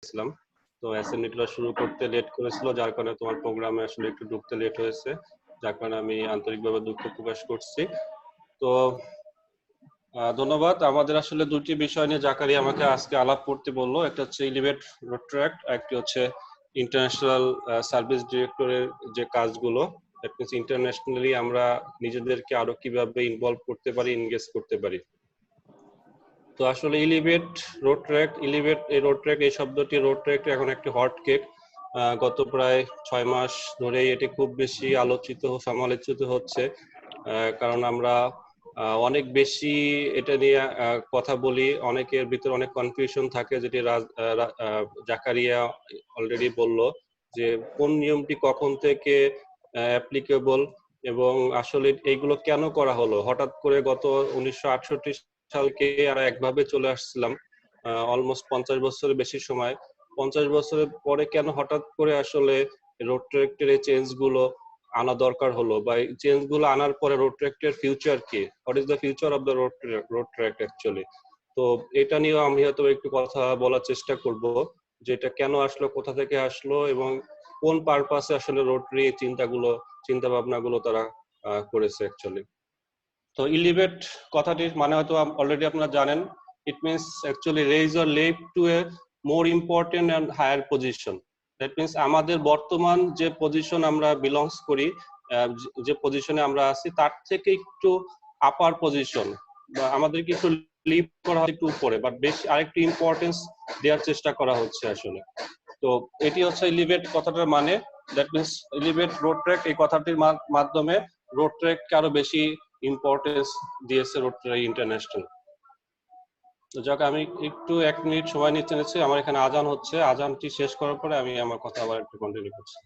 ছিলাম, তো অ্যাসাইনমেন্টগুলো শুরু করতে লেট করেছিল, যার কারণে তোমার প্রোগ্রামে আসলে একটু ঢুকতে লেট হয়েছে, যার কারণে আমি আন্তরিকভাবে দুঃখ প্রকাশ করছি। তো ধন্যবাদ। আমাদের আসলে দুটি বিষয় নিয়ে জাকারিয়া আমাকে আজকে আলাপ করতে বললো, একটা হচ্ছে এলিভেট রোড ট্র্যাক, একটি হচ্ছে ইন্টারন্যাশনাল সার্ভিস ডিরেক্টরের যে কাজগুলো, দ্যাট মিনস ইন্টারন্যাশনালি আমরা নিজেদেরকে আরো কিভাবে ইনভলভ করতে পারি, এনগেজ করতে পারি। তো আসলে এলিভেট রোড ট্র্যাক, এলিভেট এই রোড ট্র্যাক, এই শব্দটি রোড ট্র্যাক এখন একটি হট কেক। গত প্রায় 6 মাস ধরেই এটি খুব বেশি আলোচিত সমালোচিত হচ্ছে, কারণ আমরা অনেক বেশি এটা নিয়ে কথা বলি, অনেকের ভিতরে অনেক কনফিউশন থাকে, যেটি জাকারিয়া অলরেডি বলল যে কোন নিয়মটি কখন থেকে অ্যাপ্লিকেবল এবং আসলে এইগুলো কেন করা হলো। হঠাৎ করে গত 1968 সালকে আর একভাবে চলে আসছিলাম, অলমোস্ট 50 বছরের বেশি সময়। 50 বছরের পরে কেন হঠাৎ করে আসলে রোড ট্র্যাক্টের এই চেঞ্জ গুলো আনা দরকার হলো, বা এই চেঞ্জ গুলো আনার পরে রোড ট্র্যাক্টের ফিউচার কি, what is the future of the road track actually. তো এটা নিয়েও আমি হয়তো একটু কথা বলার চেষ্টা করব, যে এটা কেন আসলো, কোথা থেকে আসলো এবং কোন পারপাসে আসলে রোটারি চিন্তা ভাবনাগুলো তারা করেছে অ্যাকচুয়ালি। তো এলিভেট কথাটির মানে হয়তো অলরেডি আপনারা জানেন, it means actually raise or lift to a more important and higher position. That means আমাদের বর্তমান যে পজিশন আমরা বিলংস করি, যে পজিশনে আমরা আছি, তার থেকে একটু আপার পজিশন, বা আমাদেরকে একটু লিফট করা হয় একটু উপরে, বাট বেশ আরেকটু ইম্পর্টেন্স দেওয়ার চেষ্টা করা হচ্ছে আসলে। তো এটি হচ্ছে এলিভেট কথাটার মানে। That means elevate road track এই কথাটির মাধ্যমে রোড ট্র্যাককে আরো বেশি ইম্পর্টেন্স দিয়েছে রোড ট্র্যাক ইন্টারন্যাশনাল। তো যাক, আমি একটু 1 মিনিট সময় নিচ্ছি, আমার এখানে আজান হচ্ছে, আজানটি শেষ করার পরে আমি আমার কথা আবার একটু কন্টিনিউ করছি।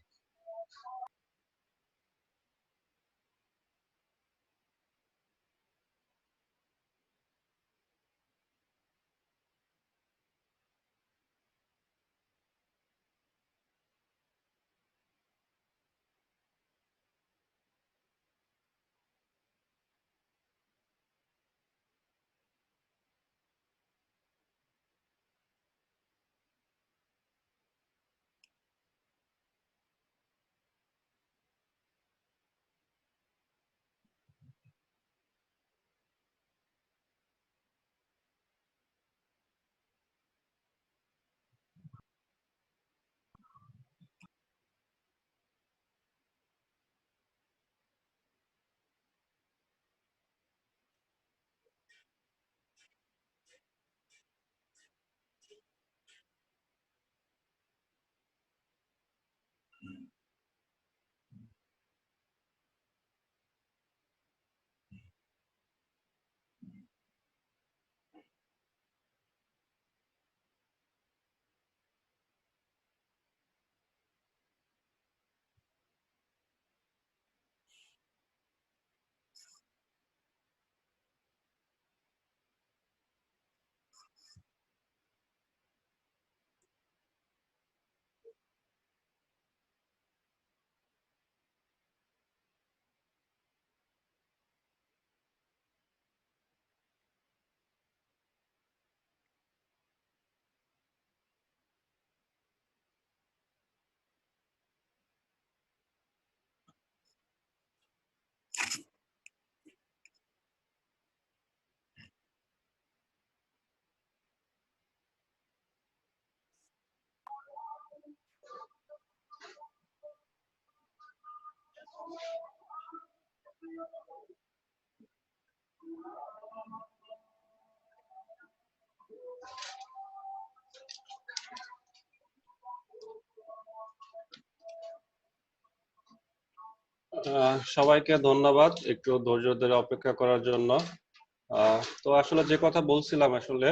সবাইকে ধন্যবাদ একটু ধৈর্য ধরে অপেক্ষা করার জন্য। তো আসলে যে কথা বলছিলাম আসলে,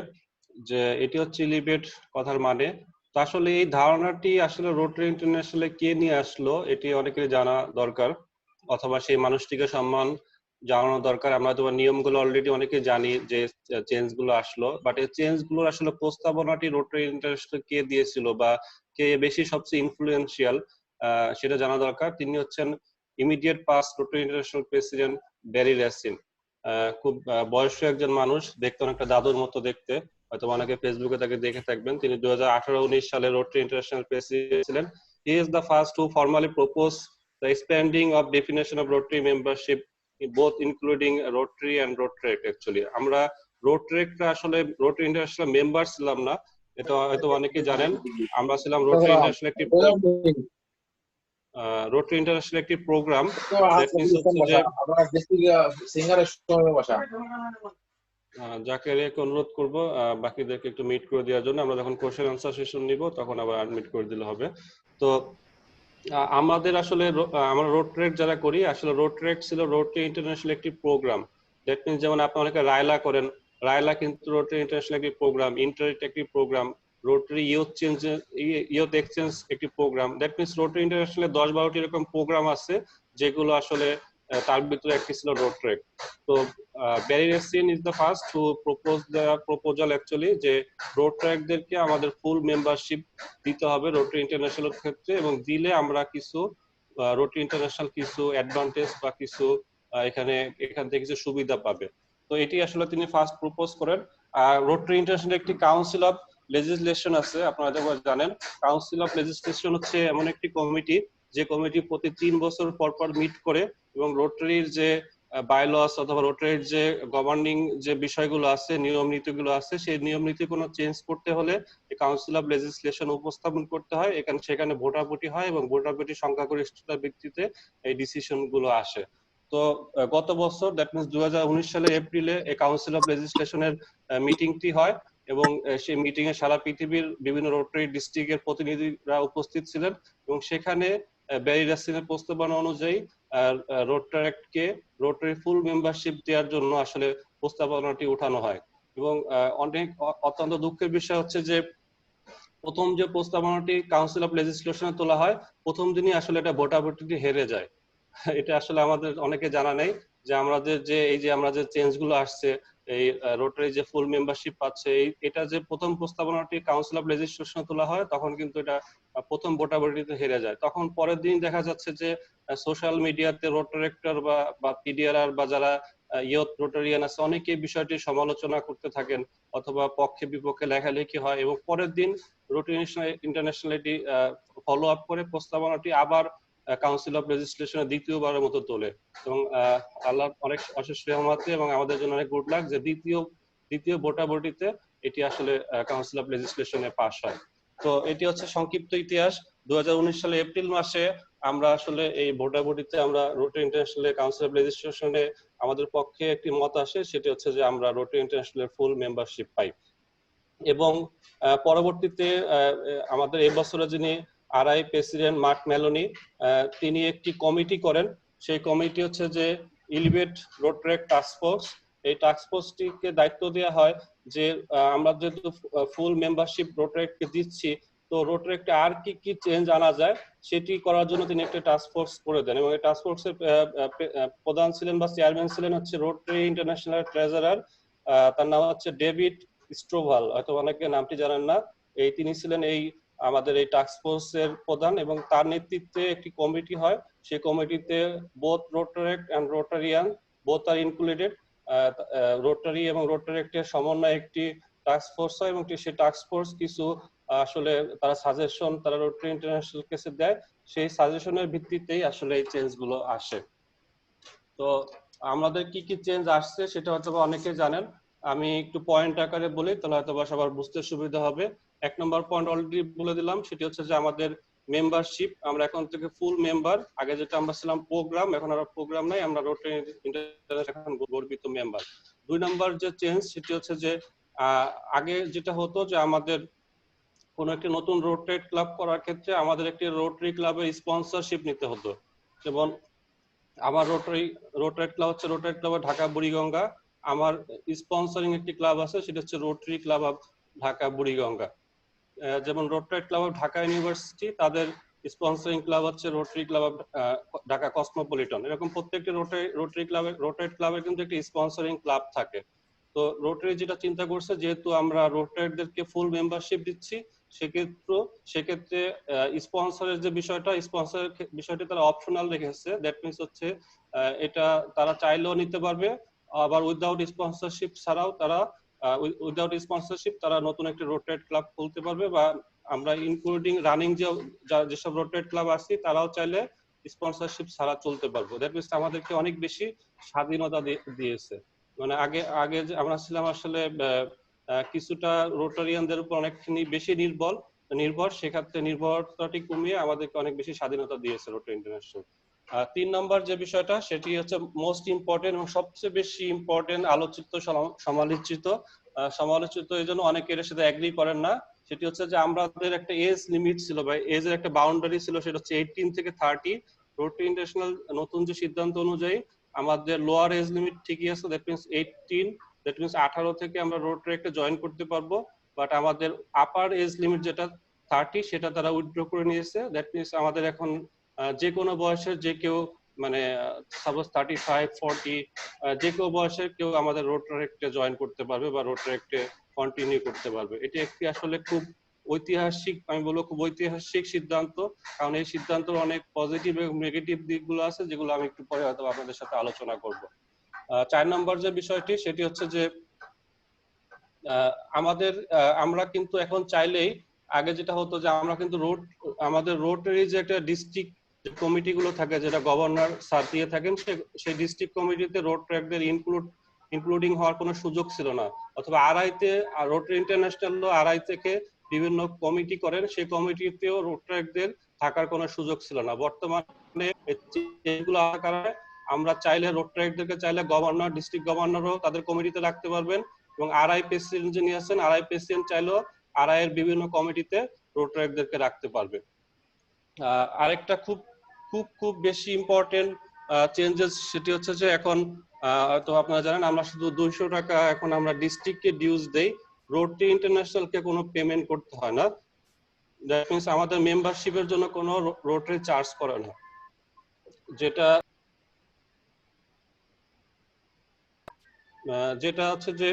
যে এটি হচ্ছে এলিভেট কথার মানে। তো আসলে এই ধারণাটি আসলে রোটারি ইন্টারন্যাশনালে কে নিয়ে আসলো, এটি অনেকের জানা দরকার, অথবা সেই মানুষটিকে সম্মান জানানো দরকার। আমরা তো নিয়মগুলো অলরেডি অনেকে জানি যে চেঞ্জ গুলো আসলো, বাট এই চেঞ্জ গুলোর আসলে প্রস্তাবনাটি রোটারি ইন্টারন্যাশনাল কে দিয়েছিল, বা কে বেশি সবচেয়ে ইনফ্লুয়েন্সিয়াল, সেটা জানা দরকার। তিনি হচ্ছেন immediate past Rotary International president Barry Rassin. খুব বয়স্ক একজন মানুষ, দেখতে অনেকটা দাদুর মতো দেখতে। হয়তো অনেকে ফেসবুকে তাকে দেখে থাকবেন। তিনি 2018-19 সালে রোটারি ইন্টারন্যাশনাল প্রেসিডেন্ট ছিলেন। He is the first to formally propose the expanding of definition of Rotary membership both including Rotary and Rotaract actually. আমরা Rotaract আসলে রোটারি ইন্টারন্যাশনাল মেম্বার ছিলাম না, এটা হয়তো অনেকে জানেন। আমরা ছিলাম রোটারি ইন্টারন্যাশনাল একটি রোটারি ইন্টারন্যাশনাল একটি প্রোগ্রাম। দ্যাট মিন্স হচ্ছে যে জাকেরিয়াকে অনুরোধ করব বাকিদেরকে একটু মিট করে দেওয়ার জন্য। আমরা যখন কোশ্চেন আনসার সেশন নিব তখন আবার আনমিট করে দিলে হবে। তো আমাদের আসলে আমরা রোটারেক্ট যারা করি, আসলে রোটারেক্ট ছিল রোটারি ইন্টারন্যাশনাল একটি প্রোগ্রাম। দ্যাট মিন্স যেমন আপনি অনেকে রায়লা করেন, রায়লা কিন্তু রোটারি ইন্টারন্যাশনাল একটি প্রোগ্রাম, ইন্টারেক্ট একটি প্রোগ্রাম, রোটারি ইয়ুথ এক্সচেঞ্জ একটি programme. That means Rotary International 10-12টি এরকম প্রোগ্রাম আছে যেগুলো আসলে তার ভিতরে একটি ছিল রোটারেক্ট। তো Barry resin is the first two propose the proposal actually যে রোটারেক্টদেরকে আমাদের ফুল মেম্বারশিপ দিতে হবে রোটারি ইন্টারন্যাশনাল ক্ষেত্রে, এবং দিলে আমরা কিছু রোটারি ইন্টারন্যাশনাল কিছু অ্যাডভান্টেজ বা কিছু এখান থেকে কিছু সুবিধা পাবে। তো এটি আসলে তিনি ফার্স্ট প্রপোজ করেন। আর রোটারি ইন্টারন্যাশনাল একটি কাউন্সিল অফ লেজিসলেশন আছে, আপনারা যেমন জানেন। কাউন্সিল অফ লেজিসলেশন হচ্ছে এমন একটি কমিটি যে কমিটি প্রতি 3 বছর পর পর মিট করে এবং রোটারির যে বাইলস অথবা রোটারির যে গভর্নিং যে বিষয়গুলো আছে, নিয়ম নীতিগুলো আছে, সেই নিয়ম নীতি কোনো চেঞ্জ করতে হলে কাউন্সিল অফ লেজিসলেশন উপস্থাপন করতে হয়। সেখানে ভোটাভুটি হয় এবং ভোটাভুটি সংখ্যাগরিষ্ঠতার ভিত্তিতে এই ডিসিশন গুলো আসে। তো গত বছর দ্যাট মিন্স 2019 সালের এপ্রিলে এই কাউন্সিল অফ লেজিসলেশনের মিটিংটি হয় এবং সেই মিটিং এ সারা পৃথিবীর বিভিন্ন রোটারি ডিস্ট্রিক্টের প্রতিনিধিরা উপস্থিত ছিলেন এবং সেখানে ব্যারি রাসিনের প্রস্তাবনা অনুযায়ী রোটারেক্টকে রোটারি ফুল মেম্বারশিপ দেওয়ার জন্য আসলে প্রস্তাবনাটি উঠানো হয়। এবং অত্যন্ত দুঃখের বিষয় হচ্ছে যে প্রথম যে প্রস্তাবনাটি কাউন্সিল অফ লেজিসলেশনে তোলা হয়, প্রথম দিনই আসলে এটা ভোটাভুটিতে হেরে যায়। এটা আসলে আমাদের অনেকে জানা নেই যে আমাদের যে এই যে আমরা যে চেঞ্জ গুলো আসছে, এই রোটারি যে ফুল মেম্বারশিপ পাচ্ছে, এটা যে প্রথম প্রস্তাবনাটি কাউন্সিল অফ লেজিসলেশনে তোলা হয় তখন কিন্তু এটা প্রথম ভোটাভুটিতে হেরে যায়। তখন পরের দিন দেখা যাচ্ছে যে সোশ্যাল মিডিয়াতে রোটারেক্টর বা পিডিআরআর বা যারা ইয়ুথ রোটারিয়ান আছে অনেকে বিষয়টি সমালোচনা করতে থাকেন অথবা পক্ষে বিপক্ষে লেখালেখি হয় এবং পরের দিন রোটারি ইন্টারন্যাশনালিটি ফলো আপ করে প্রস্তাবনাটি আবার কাউন্সিল অফ লেজিসলেশনে দ্বিতীয়বারের মতো তোলে এবং আল্লাহ অনেক অশেষ রহমতে এবং আমাদের জন্য অনেক গুড লাক যে দ্বিতীয় ভোটাভুটিতে এটি আসলে কাউন্সিল অফ লেজিসলেশনে পাস হয়। তো এটি হচ্ছে সংক্ষিপ্ত ইতিহাস। 2019 সালে এপ্রিল মাসে আমরা আসলে এই ভোটাভুটিতে আমরা রোটারি ইন্টারন্যাশনাল কাউন্সিল অফ লেজিসলেশনে আমাদের পক্ষে একটি মত আসে, সেটি হচ্ছে যে আমরা রোটারি ইন্টারন্যাশনাল ফুল মেম্বারশিপ পাই। এবং পরবর্তীতে আমাদের এই বছরে যিনি আরআই প্রেসিডেন্ট মার্ক মেলোনি, তিনি একটি কমিটি করেন। সেই কমিটি হচ্ছে যে এলিভেট রোটারেক্ট টাস্ক ফোর্স। এই টাস্ক ফোর্সটিকে দায়িত্ব দেওয়া হয় যে আমরা যেহেতু ফুল মেম্বারশিপ রোটারেক্টকে দিচ্ছি, তো রোটারেক্টে আর কি কি চেঞ্জ আনা যায় সেটি করার জন্য তিনি একটা টাস্ক ফোর্স করে দেন এবং এই টাস্ক ফোর্সের প্রধান ছিলেন বা চেয়ারম্যান ছিলেন হচ্ছে রোটারি ইন্টারন্যাশনাল ট্রেজারার, তার নাম হচ্ছে ডেভিড স্ট্রোভাল, হয়তো অনেকে নামটি জানেন না। তিনি ছিলেন এই আমাদের এই টাস্ক ফোর্সের প্রধান এবং তার নেতৃত্বে একটি কমিটি হয়। সেই কমিটিতে both Rotaract and Rotarian both are included. Rotary এবং রোটারেক্টের সমন্বয়ে একটি টাস্ক ফোর্স হয় এবং সেই টাস্ক ফোর্স কিছু আসলে তারা সাজেশন তারা রোটারি ইন্টারন্যাশনাল কেসে দেয়, সেই সাজেশনের ভিত্তিতেই আসলে এই চেঞ্জ গুলো আসে। তো আমাদের কি কি চেঞ্জ আসছে সেটা হয়তো অনেকে জানেন, আমি একটু পয়েন্ট আকারে বলি তাহলে হয়তো সবার বুঝতে সুবিধা হবে। 1 নম্বর পয়েন্ট অলরেডি বলে দিলাম, সেটি হচ্ছে যে আমাদের মেম্বারশিপ, আমরা এখন থেকে ফুল মেম্বার। আগে যেটা আমরা ছিলাম প্রোগ্রাম, এখন আর প্রোগ্রাম নাই, আমরা রোটারি ইন্টারন্যাশনাল এখন গর্বিত মেম্বার। 2 নম্বর যে চেঞ্জ সেটি হচ্ছে যে আগে যেটা হতো যে আমাদের কোন একটি নতুন রোটারি ক্লাব করার ক্ষেত্রে আমাদের একটি রোটারি ক্লাবের স্পন্সরশিপ নিতে হতো। যেমন আমার রোটারি ক্লাব হচ্ছে রোটারি ক্লাব ঢাকা বুড়িগঙ্গা, আমার স্পন্সরিং একটি ক্লাব আছে সেটা হচ্ছে Rotary Club of Dhaka Buriganga. যেমন Rotary Club of Dhaka University, তাদের স্পন্সরিং ক্লাব হচ্ছে Rotary Club of Dhaka Cosmopolitan. এরকম প্রত্যেকটি রোটারি ক্লাবের কিন্তু একটি স্পন্সরিং ক্লাব থাকে। তো রোটারি যেটা চিন্তা করছে, যেহেতু আমরা রোটারিদেরকে ফুল মেম্বারশিপ দিচ্ছি, সেক্ষেত্রে স্পন্সরের যে বিষয়টা তারা অপশনাল রেখেছে। দ্যাট মিনস হচ্ছে এটা তারা চাইলেও নিতে পারবে, আবার উইদাউট স্পন্সরশিপ ছাড়াও তারা উইদাউট স্পন্সরশিপ তারা নতুন একটা রোটারি ক্লাব খুলতে পারবে, বা আমরা ইনক্লুডিং রানিং যেসব রোটারি ক্লাব আছে তারাও চাইলে স্পন্সরশিপ ছাড়া চলতে পারবো। দ্যাট মিনস আমাদেরকে অনেক বেশি স্বাধীনতা দিয়েছে। মানে আগে আগে যে আমরা ছিলাম আসলে কিছুটা রোটারিয়ানদের উপর অনেকখানি বেশি নির্ভর, সেক্ষেত্রে নির্ভরতাটি কমিয়ে আমাদেরকে অনেক বেশি স্বাধীনতা দিয়েছে রোটারি ইন্টারন্যাশনাল। 3 নম্বর যে বিষয়টা সেটি হচ্ছে মোস্ট ইম্পর্টেন্ট এবং সবচেয়ে বেশি ইম্পর্টেন্ট, আলোচিত সমালোচিত এই জন্য অনেকে এর সাথে এগ্রি করেন না। সেটি হচ্ছে যে আমাদের একটা এজ লিমিট ছিল বা এজের একটা বাউন্ডারি ছিল, সেটা হচ্ছে 18 থেকে 30। রোটারি ইন্টারন্যাশনাল নতুন যে সিদ্ধান্ত অনুযায়ী আমাদের লোয়ার এজ লিমিট ঠিকই আছে, দ্যাট মিনস 18, দ্যাট মিনস 18 থেকে আমরা রোটারি একটা জয়েন করতে পারবো। বাট আমাদের আপার এজ লিমিট যেটা 30 সেটা তারা উইথড্র করে নিয়েছে। দ্যাট মিনস আমাদের এখন যে কোনো বয়সের যে কেউ, মানে সাপোজ 35, 40, যে কেউ বয়সের কেউ আমাদের রোটারেক্টে জয়েন করতে পারবে বা রোটারেক্টে কন্টিনিউ করতে পারবে। এটি একটি আসলে খুব ঐতিহাসিক, আমি বলবো খুব ঐতিহাসিক সিদ্ধান্ত, কারণ এই সিদ্ধান্তের অনেক পজিটিভ এবং নেগেটিভ দিকগুলো আছে, যেগুলো আমি একটু পরে হয়তো আপনাদের সাথে আলোচনা করব। 4 নম্বর যে বিষয়টি সেটি হচ্ছে যে আমরা কিন্তু এখন চাইলেই, আগে যেটা হতো যে আমরা কিন্তু আমাদের রোটারি যে একটা ডিস্ট্রিক্ট কমিটি গুলো থাকে, যেটা গভর্নর স্যার দিয়ে থাকেন, সেই ডিস্ট্রিক্ট কমিটিতে রোটারিদের ইনক্লুডিং হওয়ার কোনো সুযোগ ছিল না। অথবা আরআইতে, রোটারি ইন্টারন্যাশনাল আরআই থেকে বিভিন্ন কমিটি করেন, সেই কমিটিতেও রোটারিদের থাকার কোনো সুযোগ ছিল না। বর্তমানে এগুলো আসার কারণে আমরা চাইলে রোটারিদেরকে চাইলে গভর্নর, ডিস্ট্রিক্ট গভর্নরও তাদের কমিটিতে রাখতে পারবেন, এবং আরআই প্রেসিডেন্ট যিনি আছেন, আরআই প্রেসিডেন্ট চাইলেও আরআই এর বিভিন্ন কমিটিতে রোটারিদেরকে রাখতে পারবে। আরেকটা খুব খুব খুব বেশি ইম্পর্টেন্ট চেঞ্জেস সেটি হচ্ছে যে এখন হয়তো আপনারা জানেন আমরা শুধু 200 টাকা এখন আমরা ডিস্ট্রিক্টকে ডিউজ দেই, রোটারি ইন্টারন্যাশনালকে কোনো পেমেন্ট করতে হয় না। দ্যাট মিনস আমাদের মেম্বারশিপের জন্য কোনো রোটারি চার্জ করে না, যেটা হচ্ছে যে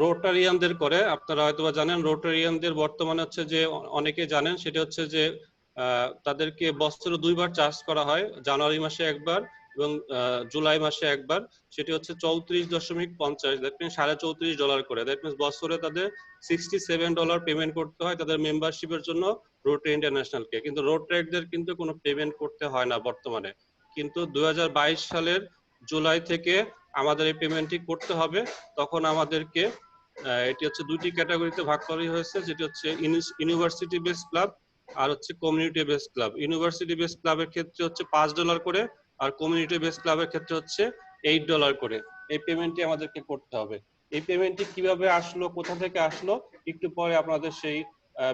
রোটারিয়ানদের করে। আপনারা হয়তো জানেন রোটারিয়ানদের বর্তমানে হচ্ছে যে অনেকে জানেন, সেটা হচ্ছে যে তাদেরকে বছরে 2 বার চার্জ করা হয়, জানুয়ারি মাসে একবার এবং জুলাই মাসে একবার। সেটি হচ্ছে 34.50, দ্যাট মিনস $34.5 করে। দ্যাট মিনস বছরে তাদের $67 পেমেন্ট করতে হয় তাদের মেম্বারশিপের জন্য রোটারি ইন্টারন্যাশনালকে। কিন্তু রোটারিদের কিন্তু কোনো পেমেন্ট করতে হয় না বর্তমানে, কিন্তু 2022 সালের জুলাই থেকে আমাদের এই পেমেন্টটি করতে হবে। তখন আমাদেরকে এটি হচ্ছে 2টি ক্যাটাগরিতে ভাগ করা হয়েছে, যেটি হচ্ছে ইউনিভার্সিটি বেস ক্লাব আর হচ্ছে community base club. University base ক্লাবের ক্ষেত্রে হচ্ছে $5 করে, আর কমিউনিটি বেস ক্লাবের ক্ষেত্রে হচ্ছে $8 করে। এই পেমেন্টটি আমাদেরকে করতে হবে। এই পেমেন্টটি কিভাবে আসলো, কোথা থেকে আসলো, একটু পরে আপনাদের সেই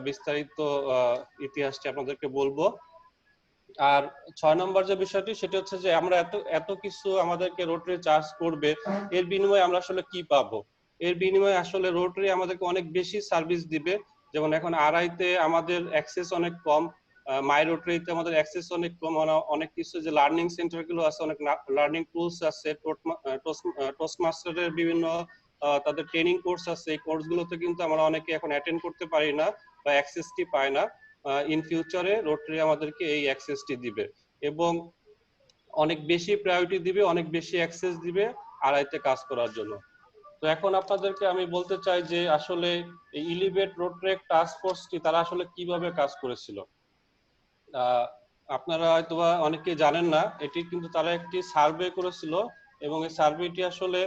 বিস্তারিত ইতিহাসটি আপনাদেরকে বলবো। আর 6 নম্বর যে বিষয়টি সেটা হচ্ছে যে আমরা এত কিছু আমাদেরকে রোটারি চার্জ করবে, এর বিনিময়ে আমরা আসলে কি পাবো? এর বিনিময়ে আসলে রোটারি আমাদেরকে অনেক বেশি সার্ভিস দিবে। যেমন এখন আরআইতে আমাদের অ্যাক্সেস অনেক কম, মাই রোটারিতে আমাদের অ্যাক্সেস অনেক কম, অনেক কিছু যে লার্নিং সেন্টার গুলো আছে, অনেক লার্নিং টুলস আছে, টোস্টমাস্টারের বিভিন্ন তাদের ট্রেনিং কোর্স আছে, এই কোর্স গুলোতে কিন্তু আমরা অনেকে এখন অ্যাটেন্ড করতে পারি না বা অ্যাক্সেসটি পাই না। ইন ফিউচারে রোটারি আমাদেরকে এই অ্যাক্সেসটি দিবে এবং অনেক বেশি প্রায়োরিটি দিবে, অনেক বেশি অ্যাক্সেস দিবে আরআইতে কাজ করার জন্য। তো এখন আপনাদেরকে আমি বলতে চাই যে আসলে এই ইলিভেট রোটারি টাস্ক ফোর্সটি তারা আসলে কিভাবে কাজ করেছিল। আপনারা হয়তোবা অনেকে জানেন না, এটি কিন্তু তারা একটি সার্ভে করেছিল এবং এই সার্ভেটি আসলে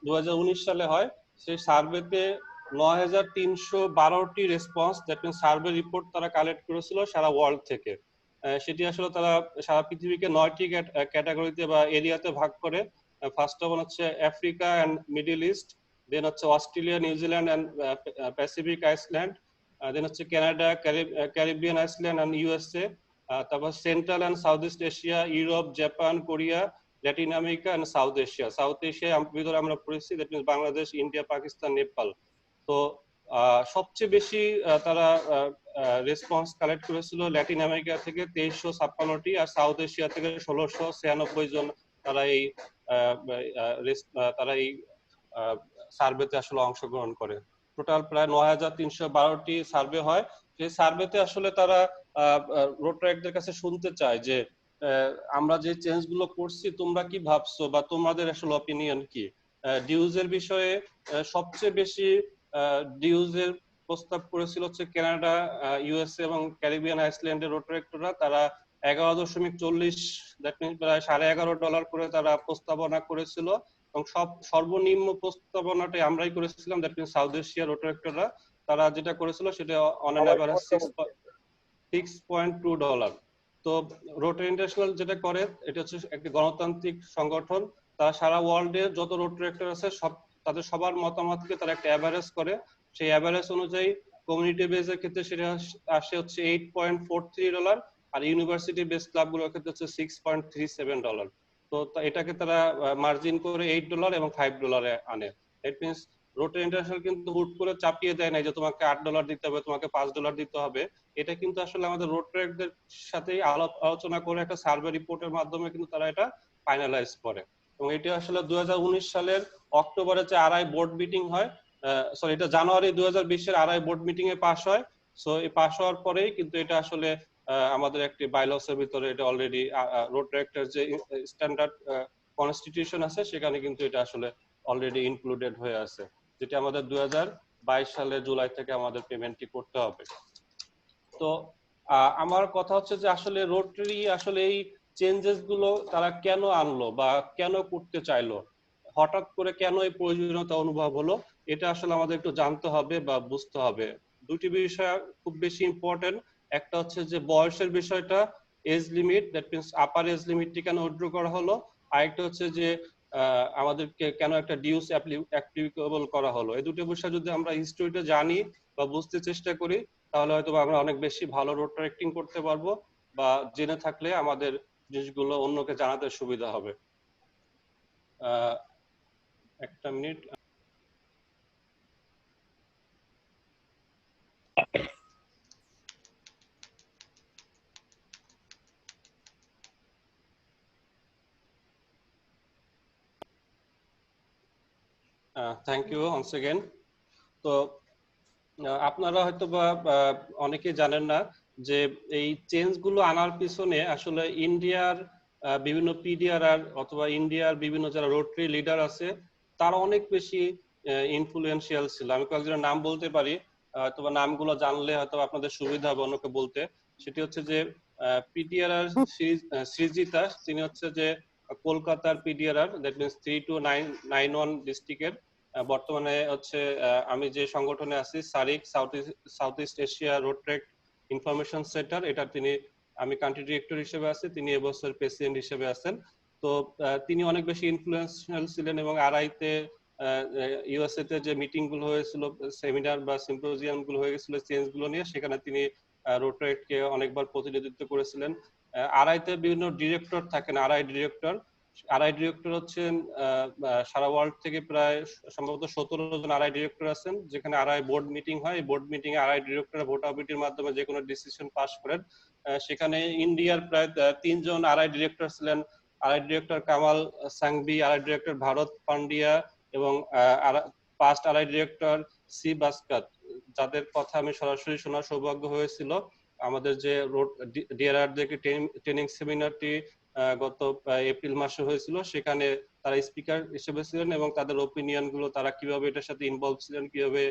2019 সালে হয়। সেই সার্ভেতে 9312টি response, that means survey report তারা কালেক্ট করেছিল সারা ওয়ার্ল্ড থেকে। সেটি আসলে তারা সারা পৃথিবীকে 9টি ক্যাটাগরিতে বা এরিয়াতে ভাগ করে। ফার্স্ট অফ অল হচ্ছে Africa and Middle East, then হচ্ছে Australia, New Zealand and Pacific Island, then হচ্ছে Canada, Caribbean Island and USA, তারপর central and south east Asia, Europe, Japan, Korea, Latin America and South Asia. South এশিয়ার ভিতরে আমরা পড়েছি, that means Bangladesh, India, Pakistan, Nepal. তো সবচেয়ে বেশি তারা রেসপন্স কালেক্ট করেছিল ল্যাটিন আমেরিকা থেকে 2356টি, আর সাউথ এশিয়া থেকে 1696 জন তারা এই সার্ভেতে আসলে অংশগ্রহণ করে। টোটাল প্রায় 9312টি সার্ভে হয়। সেই সার্ভেতে আসলে তারা রোটারিদের কাছে শুনতে চায় যে আমরা যে চেঞ্জ গুলো করছি তোমরা কি ভাবছো বা তোমাদের আসলে অপিনিয়ন কি। ডিউজের বিষয়ে সবচেয়ে বেশি ডিউজের প্রস্তাব করেছিল হচ্ছে কানাডা, ইউএসএ এবং ক্যারিবিয়ান আইসল্যান্ডের রোটারেক্টররা। তারা 11.40, দ্যাট মিনস প্রায় $11.5 করে তারা প্রস্তাবনা করেছিল, এবং সর্বনিম্ন প্রস্তাবনাটাই আমরাই করেছিলাম, দ্যাট মিনস সাউথ এশিয়া রোটারেক্টররা। তারা যেটা করেছিল সেটা অন অ্যান এভারেজ $6.2। তো রোটারি ইন্টারন্যাশনাল যেটা করে, এটা হচ্ছে একটি গণতান্ত্রিক সংগঠন। তারা সারা ওয়ার্ল্ডে যত রোটারেক্টর আছে তাদের সবার মতামতকে তারা একটা অ্যাভারেজ করে। সেই অ্যাভারেজ অনুযায়ী কমিউনিটি বেসের ক্ষেত্রে সেটা আসে হচ্ছে $8.43, আর ইউনিভার্সিটি বেস ক্লাবগুলোর ক্ষেত্রে হচ্ছে $6.37। তো এটাকে তারা মার্জিন করে $8 এবং $5 আনে। ইট মিনস রোটারি ইন্টারন্যাশনাল কিন্তু হুট করে চাপিয়ে দেয় না যে তোমাকে $8 দিতে হবে, তোমাকে $5 দিতে হবে। এটা কিন্তু আসলে আমাদের রোটারিদের সাথেই আলোচনা করে একটা সার্ভে রিপোর্টের মাধ্যমে কিন্তু তারা এটা ফাইনালাইজ করে। এবং এটা আসলে 2019 সালের অক্টোবরে যে আরআই বোর্ড মিটিং হয়, সরি এটা জানুয়ারি 2020-এর আরআই বোর্ড মিটিং এ পাস হয়। সো এই পাস হওয়ার পরেই কিন্তু এটা আসলে আমাদের একটি বাইলসের ভিতরে এটা অলরেডি রোটারেক্টর যে স্ট্যান্ডার্ড কনস্টিটিউশন আছে সেখানে কিন্তু এটা আসলে অলরেডি ইনক্লুডেড হয়ে আছে, যেটা আমাদের 2022 সালের জুলাই থেকে আমাদের পেমেন্টটি করতে হবে। তো আমার কথা হচ্ছে যে আসলে রোটারি আসলে এই চেঞ্জেস গুলো তারা কেন আনলো বা কেন করতে চাইলো, হঠাৎ করে কেন এই প্রয়োজনীয়তা অনুভব হলো, এটা আসলে আমাদের একটু জানতে হবে বা বুঝতে হবে। দুটি বিষয় খুব বেশি ইম্পর্টেন্ট। একটা হচ্ছে যে বয়সের বিষয়টা, age limit, that means upper age লিমিটটি কেন উইথড্র করা হলো। আরেকটা হচ্ছে যে আমাদেরকে কেন একটা ডিউস অ্যাপ্লিকেবল করা হলো। এই দুটো বিষয় যদি আমরা হিস্ট্রিটা জানি বা বুঝতে চেষ্টা করি, তাহলে হয়তো আমরা অনেক বেশি ভালো রোটারেক্টিং করতে পারবো, বা জেনে থাকলে আমাদের জিনিসগুলো অন্যকে জানাতে সুবিধা হবে। একটা minute. Thank you once again. তো আপনারা হয়তো বা অনেকে জানেন না যে এই চেঞ্জ গুলো আনার পিছনে আসলে ইন্ডিয়ার বিভিন্ন পিডিআরআর অথবা ইন্ডিয়ার বিভিন্ন যারা রোটারি লিডার আছে তারা অনেক বেশি ইনফ্লুয়েন্সিয়াল ছিল। আমি কয়েকজনের নাম বলতে পারি, অথবা নামগুলো জানলে হয়তো আপনাদের সুবিধা হবে অন্যকে বলতে। সেটি হচ্ছে যে পিডিআরআর সৃজিতা, তিনি হচ্ছে যে কলকাতার পিডিআরআর, দ্যাট মিনস 3291 ডিস্ট্রিক্টের। বর্তমানে হচ্ছে আমি যে সংগঠনে আছি SARIC, South east Asia Rotaract Information Centre, এটা তিনি, আমি কান্ট্রি ডিরেক্টর হিসেবে আছি, তিনি এবছর প্রেসিডেন্ট হিসেবে আছেন। তো তিনি অনেক বেশি ইনফ্লুয়েন্সিয়াল ছিলেন, এবং আরআইতে ইউএসএ তে যে মিটিং গুলো হয়েছিল, সেমিনার বা সিম্পোজিয়াম গুলো হয়ে গেছিল চেঞ্জ গুলো নিয়ে, সেখানে তিনি রোটারেক্টকে অনেকবার প্রতিনিধিত্ব করেছিলেন। আরআইতে বিভিন্ন ডিরেক্টর থাকেন, আরআই ডিরেক্টর হচ্ছেন সারা ওয়ার্ল্ড থেকে প্রায় সম্ভবত 17 জন আরআই ডিরেক্টর আছেন, যেখানে আরআই বোর্ড মিটিং হয়। বোর্ড মিটিং এ আরআই ডিরেক্টর ভোটাভুটির মাধ্যমে যে কোনো ডিসিশন পাস করেন। সেখানে ইন্ডিয়ার প্রায় 3 জন আরআই ডিরেক্টর ছিলেন, RI director Kamal Sanghvi, RI director Bharat Pandya, এবং পাস্ট আরআই ডিরেক্টর সি বাসকাত, যাদের কথা আমি সরাসরি শোনার সৌভাগ্য হয়েছিল। আমাদের যে ডিআরআর ট্রেনিং সেমিনারটি গত এপ্রিল মাসে হয়েছিল, সেখানে তারা স্পিকার হিসেবে ছিলেন, এবং তাদের ওপিনিয়ন গুলো, তারা কিভাবে এটার সাথে ইনভলভ ছিলেন, কিভাবে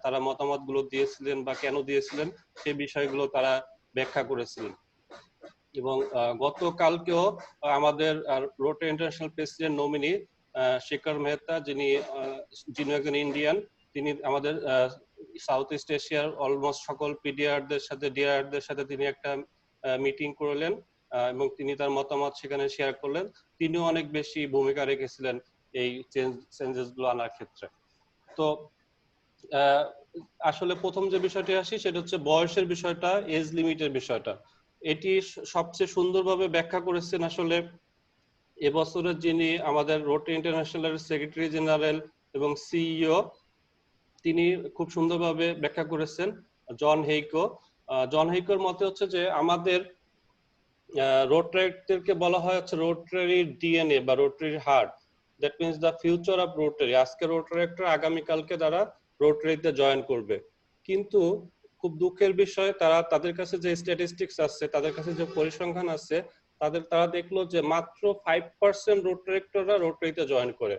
তারা মতামত গুলো দিয়েছিলেন বা কেন দিয়েছিলেন, সেই বিষয়গুলো তারা ব্যাখ্যা করেছিলেন। এবং গতকালকেও আমাদের rotary International president nominee Shekhar Mehta, যিনি একজন ইন্ডিয়ান, তিনি আমাদের সাউথ ইস্ট এশিয়ার অলমোস্ট সকল পিডিআরদের সাথে, ডিআরআরদের সাথে তিনি একটা মিটিং করলেন, এবং তিনি তার মতামত সেখানে শেয়ার করলেন। তিনিও অনেক বেশি ভূমিকা রেখেছিলেন এই চেঞ্জেস গুলো আনার ক্ষেত্রে। তো আসলে প্রথম যে বিষয়টি আসি সেটা হচ্ছে বয়সের বিষয়টা, এজ লিমিটের বিষয়টা। এটি সবচেয়ে সুন্দরভাবে ব্যাখ্যা করেছেন আসলে এবছরের যিনি আমাদের রোটারি ইন্টারন্যাশনাল সেক্রেটারি জেনারেল এবং সিইও, তিনি খুব সুন্দরভাবে ব্যাখ্যা করেছেন, জন হেইকো। জন হেইকোর মতে হচ্ছে যে আমাদের রোটারিদেরকে বলা হয় হচ্ছে রোটারি ডিএনএ বা rotary heart, that means the future of rotary. আজকে রোটারেক্টর আগামীকালকে তারা রোটারিতে জয়েন করবে, কিন্তু খুব দুঃখের বিষয় তাদের কাছে যে স্ট্যাটিস্টিক্স আছে, তাদের কাছে যে পরিসংখ্যান আছে, তারা দেখলো যে মাত্র 5% রোটারেক্টররা রোটারিতে জয়েন করে।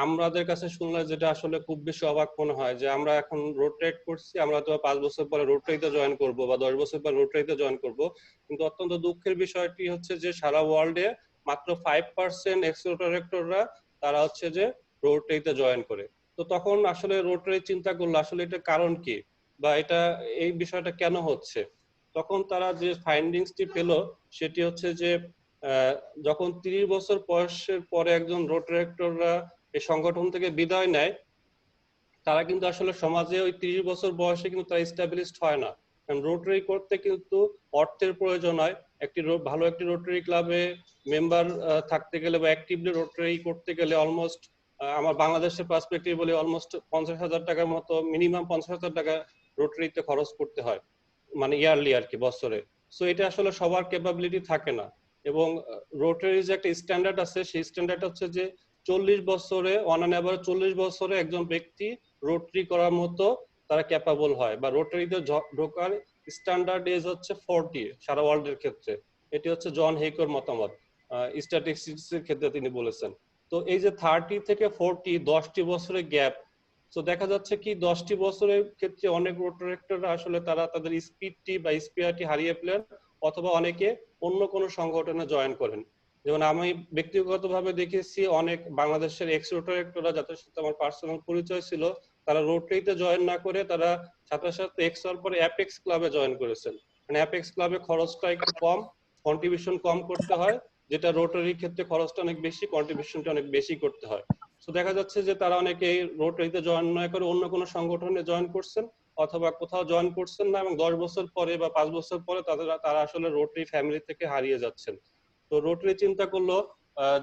আমাদের কাছে শুনলে যেটা আসলে খুব বেশি অবাক মনে হয় যে আমরা এখন রোটেট করছি, আমরা তো 5 বছর পরে রোটারিতে জয়েন করব বা 10 বছর পরে রোটারিতে জয়েন করব, কিন্তু অত্যন্ত দুঃখের বিষয়টি হচ্ছে যে সারা ওয়ার্ল্ডে মাত্র 5% এক্স রোটারেক্টররা তারা হচ্ছে যে রোটারিতে জয়েন করে। তো তখন আসলে রোটারি চিন্তা করলো আসলে এটা কারণ কি, বা এটা এই বিষয়টা কেন হচ্ছে। তখন তারা যে ফাইন্ডিংসটি পেলো সেটি হচ্ছে যে যখন 30 বছর বয়সের পরে একজন রোটারেক্টররা এই সংগঠন থেকে বিদায় নেয়, তারা কিন্তু আসলে সমাজে ওই 30 বছর বয়সে কিন্তু তারা এস্টাবলিশড হয় না। কারণ রোটারি করতে কিন্তু অর্থের প্রয়োজন হয়। একটি ভালো একটি রোটারি ক্লাবে মেম্বার থাকতে গেলে বা অ্যাক্টিভলি রোটারি করতে গেলে অলমোস্ট আমার বাংলাদেশের পার্সপেক্টিভ বলে অলমোস্ট 50,000 টাকার মতো, মিনিমাম 50,000 টাকা রোটারিতে খরচ করতে হয়, মানে ইয়ারলি আর কি, বছরে। সো এটা আসলে সবার ক্যাপাবিলিটি থাকে না। এবং রোটারি যে একটা স্ট্যান্ডার্ড আছে, সেই স্ট্যান্ডার্ড হচ্ছে যে 40 বছরে অন অ্যান এভারেজ 40 বছরে একজন ব্যক্তি রোটারি করার মতো তারা ক্যাপাবল হয়, বা রোটারিতে ঢোকার স্ট্যান্ডার্ড এজ হচ্ছে 40 সারা ওয়ার্ল্ডের ক্ষেত্রে। এটি হচ্ছে জন হেইকোর মতামত, স্ট্যাটিস্টিক্স এর ক্ষেত্রে তিনি বলেছেন। তো এই যে 30 থেকে 40, 10টি বছরের গ্যাপ, তো দেখা যাচ্ছে কি 10টি বছরের ক্ষেত্রে অনেক রোটারেক্টররা আসলে তারা তাদের স্পিডটি বা স্পিয়ারটি হারিয়ে ফেলেন, অথবা অনেকে অন্য কোনো সংগঠনে জয়েন করেন। যেমন আমি ব্যক্তিগতভাবে দেখেছি অনেক বাংলাদেশের এক্স রোটারেক্টররা, যাদের সাথে আমার পার্সোনাল পরিচয় ছিল, তারা রোটারিতে জয়েন না করে তারা সাথে সাথে এক্স হওয়ার পরে অ্যাপেক্স ক্লাবে জয়েন করেছেন। মানে অ্যাপেক্স ক্লাবে খরচটা একটু কম, কন্ট্রিবিউশন কম করতে হয়, যেটা রোটারির ক্ষেত্রে খরচটা অনেক বেশি, কন্ট্রিবিউশনটা অনেক বেশি করতে হয়। তো দেখা যাচ্ছে যে তারা অনেকে রোটারিতে জয়েন না করে অন্য কোনো সংগঠনে জয়েন করছেন, অথবা কোথাও জয়েন করছেন না, এবং 10 বছর পরে বা 5 বছর পরে তারা আসলে রোটারি ফ্যামিলি থেকে হারিয়ে যাচ্ছেন। তো রোটারি চিন্তা করলো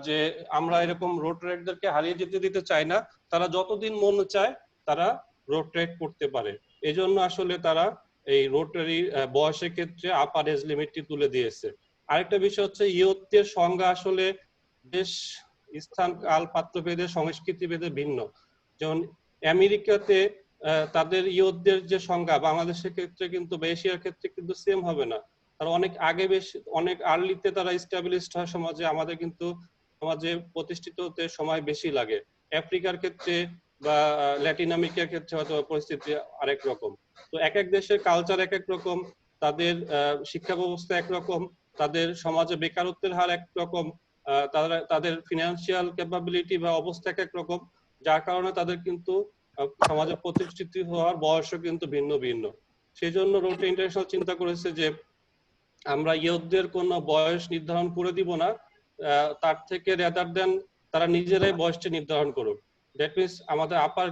যে আমরা এরকম রোটারেটদেরকে হারিয়ে যেতে দিতে চাই না, তারা যতদিন মন চায় তারা রোটারেট করতে পারে। এই জন্য আসলে তারা এই রোটারি বয়সের ক্ষেত্রে আপার এজ লিমিটটি তুলে দিয়েছে। আরেকটা বিষয় হচ্ছে ইয়ত্তের সংজ্ঞা আসলে বেশ স্থান কাল পাত্র ভেদে সংস্কৃতি ভেদে ভিন্ন। যেমন আমেরিকাতে তাদের ইয়তদের যে সংজ্ঞা বাংলাদেশের ক্ষেত্রে কিন্তু বা এশিয়ার ক্ষেত্রে কিন্তু সেম হবে না। তারা অনেক আগে বেশি অনেক আর্লিতে তারা এস্টাবলিশড হয় সমাজে, আমাদের কিন্তু সমাজে প্রতিষ্ঠিত হতে সময় বেশি লাগে। আফ্রিকার ক্ষেত্রে বা ল্যাটিন আমেরিকার ক্ষেত্রে হয়তো পরিস্থিতি আরেক রকম। তো এক এক দেশের কালচার এক এক রকম, তাদের শিক্ষা ব্যবস্থা একরকম, তাদের সমাজে বেকারত্বের হার একরকম, তারা তাদের ফিনান্সিয়াল ক্যাপাবিলিটি বা অবস্থা এক এক রকম, যার কারণে তাদের কিন্তু সমাজে প্রতিষ্ঠিত হওয়ার বয়সও কিন্তু ভিন্ন ভিন্ন। সেই জন্য রোটারি ইন্টারন্যাশনাল চিন্তা করেছে যে আমরা ইয়ুথদের কোনো বয়স নির্ধারণ করে দিব না, তার থেকে রেদার দেন তারা নিজেরাই বয়সটি নির্ধারণ করুক। দ্যাট মিনস আমাদের আপার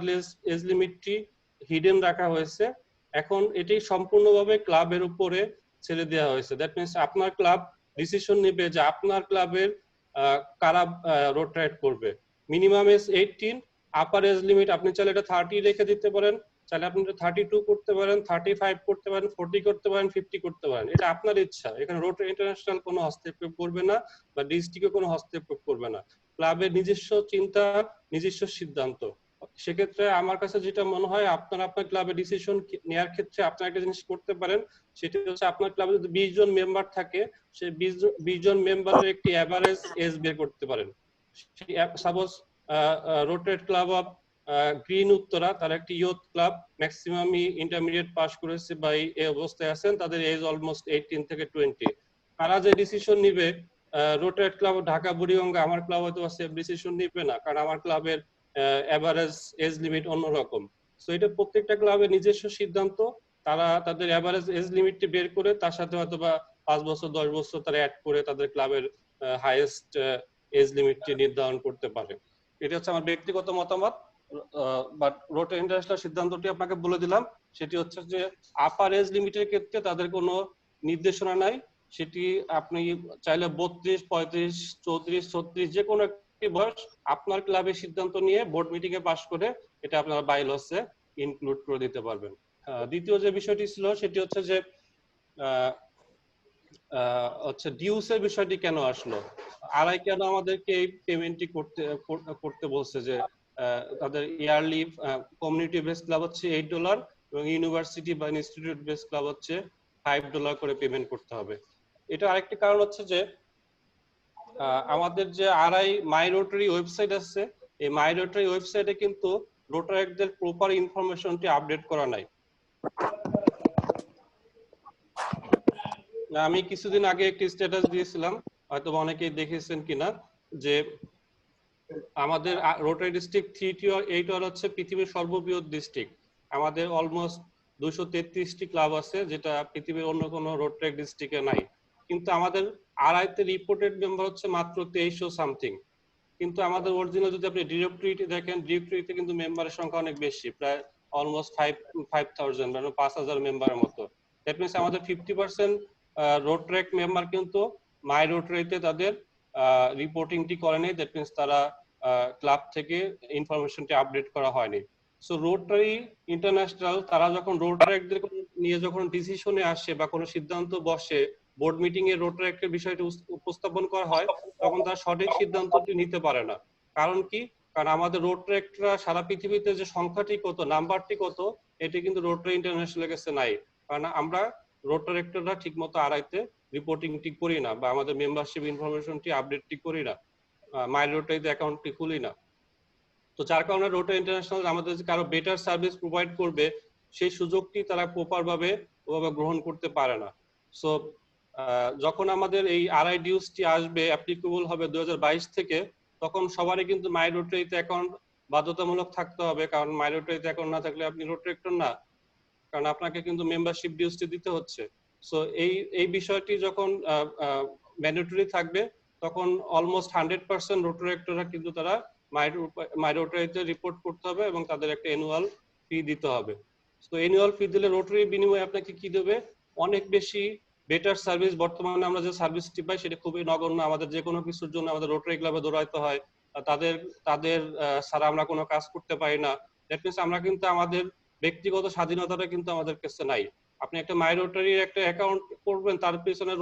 এজ লিমিটটি হিডেন রাখা হয়েছে, এখন এটি সম্পূর্ণভাবে ক্লাবের উপরে ছেড়ে দেওয়া হয়েছে। দ্যাট মিনস আপনার ক্লাব ডিসিশন নেবে যে আপনার ক্লাবের কারা রোটেট করবে। Minimum age 18, upper age limit আপনি চাইলে এটা 30 রেখে দিতে পারেন, চাইলে আপনি 32 করতে পারেন, 35 করতে পারেন, 40 করতে পারেন, 50 করতে পারেন, এটা আপনার ইচ্ছা। এখানে রোটারি ইন্টারন্যাশনাল কোনো হস্তক্ষেপ করবে না, বা ডিস্ট্রিক্টে কোনো হস্তক্ষেপ করবে না। ক্লাবের নিজস্ব চিন্তা, নিজস্ব সিদ্ধান্ত। সেক্ষেত্রে আমার কাছে যেটা মনে হয়, আপনারা আপনার ক্লাবে ডিসিশন নেওয়ার ক্ষেত্রে আপনারা একটা জিনিস করতে পারেন, সেটা হচ্ছে আপনার ক্লাবে যদি 20 জন মেম্বার থাকে, সেই 20 জন মেম্বারের একটি এভারেজ এজ বের করতে পারেন। Suppose rotary Club of green Uttara, তারা একটি youth club, maximum intermediate pass করেছে বা এই অবস্থায় আছেন, তাদের এজ অলমোস্ট 18 থেকে 20। তারা যে ডিসিশন নিবে, রোটারি ক্লাব ঢাকা বুড়িগঙ্গা আমার ক্লাব হয়তো সেম ডিসিশন নিবে না, কারণ আমার ক্লাবের এভারেজ এজ লিমিট অন্যরকম। সো এটা প্রত্যেকটা ক্লাবের নিজস্ব সিদ্ধান্ত, তারা তাদের এভারেজ এজ লিমিটটি বের করে তার সাথে হয়তো বা 5 বছর 10 বছর তারা অ্যাড করে তাদের ক্লাবের হাইয়েস্ট এজ লিমিটটি নির্ধারণ করতে পারে। এটা হচ্ছে আমার ব্যক্তিগত মতামত। বাট রোটারি ইন্টারন্যাশনাল সিদ্ধান্তটি আপনাকে বলে দিলাম, সেটি হচ্ছে যে আপার এজ লিমিটের ক্ষেত্রে তাদের কোনো নির্দেশনা নাই। সেটি আপনি চাইলে 32, 35, 34, 36 যে কোনো একটি বয়স আপনার ক্লাবের সিদ্ধান্ত নিয়ে বোর্ড মিটিং এ পাস করে এটা আপনারা বাইলসে ইনক্লুড করে দিতে পারবেন। দ্বিতীয় যে বিষয়টি ছিল সেটি হচ্ছে যে ডিউস এর বিষয়টি কেন আসলো, আরআই কেন আমাদেরকে এই পেমেন্টটি করতে বলছে, যে তাদের ইয়ারলি কমিউনিটি বেস ক্লাব হচ্ছে $8 এবং ইউনিভার্সিটি বা ইনস্টিটিউট বেস ক্লাব হচ্ছে $5 করে পেমেন্ট করতে হবে। এটা আরেকটি কারণ হচ্ছে যে আমাদের যে আরআই মাই রোটারি ওয়েবসাইট আছে, এই মাই রোটারি ওয়েবসাইটে কিন্তু রোটারিদের প্রপার ইনফরমেশনটি আপডেট করা নাই। আমি কিছুদিন আগে একটি স্ট্যাটাস দিয়েছিলাম, হয়তো অনেকেই দেখেছেন কিনা, যে আমাদের রোটারি ডিস্ট্রিক্ট 3 হচ্ছে পৃথিবীর সর্ববৃহৎ ডিস্ট্রিক্ট। আমাদের অলমোস্ট 233টি ক্লাব আছে, যেটা পৃথিবীর অন্য কোনো রোটারি ডিস্ট্রিক্টে নাই। কিন্তু আমাদের আড়াইতে রিপোর্টেড মেম্বার হচ্ছে মাত্র 2300 সামথিং। কিন্তু আমাদের অরিজিনাল যদি আপনি ডিরেক্টরিতে দেখেন, ডিরেক্টরিতে কিন্তু মেম্বারের সংখ্যা অনেক বেশি, প্রায় অলমোস্ট 5000, মানে 5000 মেম্বারের মতো। দ্যাট মিনস আমাদের 50% রোটারি মেম্বার কিন্তু মাই রোটারিতে তাদের রিপোর্টিংটি করেনি। দ্যাট মিনস তারা ক্লাব থেকে ইনফরমেশনটি আপডেট করা হয়নি। সো রোটারি ইন্টারন্যাশনাল তারা যখন রোটারিদের নিয়ে যখন ডিসিশনে আসে বা কোনো সিদ্ধান্ত বসে, বোর্ড মিটিং এ রোটারি অ্যাক্টের বিষয়টি উপস্থাপন করা হয়, তখন তারা সঠিক সিদ্ধান্তটি নিতে পারে না। কারণ কি? কারণ আমাদের রোটারি অ্যাক্টরা সারা পৃথিবীতে যে সংখ্যাটি কত, নাম্বারটি কত, এটি কিন্তু রোটারি ইন্টারন্যাশনালের কাছে নাই। কারণ আমরা রোটারি অ্যাক্টররা ঠিক মতো আড়াইতে রিপোর্টিংটি করি না, বা আমাদের মেম্বারশিপ ইনফরমেশনটি আপডেটটি করি না, মাই রোটারিতে অ্যাকাউন্টটি খুলি না। তো যার কারণে রোটারি ইন্টারন্যাশনাল আমাদের কারো বেটার সার্ভিস প্রোভাইড করবে সেই সুযোগটি তারা প্রপার ভাবে গ্রহণ করতে পারে না। সো যখন আমাদের এই আরআই ডিউসটি আসবে, অ্যাপ্লিকেবল হবে 2022 থেকে, তখন সবারই কিন্তু মাই রোটারিতে অ্যাকাউন্ট বাধ্যতামূলক থাকতে হবে। কারণ মাই রোটারিতে অ্যাকাউন্ট না থাকলে আপনি রোটারি অ্যাক্টর না, কারণ আপনাকে কিন্তু মেম্বারশিপ ডিউসটি দিতে হচ্ছে। সো এই বিষয়টি যখন ম্যান্ডেটরি থাকবে, তখন অলমোস্ট 100% রোটারি অ্যাক্টররা কিন্তু তারা মাই রোটারিতে রিপোর্ট করতে হবে এবং তাদের একটা অ্যানুয়াল ফি দিতে হবে। তো অ্যানুয়াল ফি দিলে রোটারি বিনিময়ে আপনাকে কি দেবে? অনেক বেশি বেটার সার্ভিস। বর্তমানে আমরা যে সার্ভিসটি পাই সেটা খুবই নগণ্য। আমাদের যে কোনো কিছুর জন্য আমাদের রোটারি ক্লাবে দৌড়াইতে হয়, তাদের ছাড়া আমরা কোনো কাজ করতে পারি না। দ্যাট মিনস আমরা কিন্তু আমাদের ব্যক্তিগত স্বাধীনতাটা কিন্তু আমাদের কাছে নাই। আপনি একটা মাই রোটারির একটা অ্যাকাউন্ট করবেন, তার পিছনে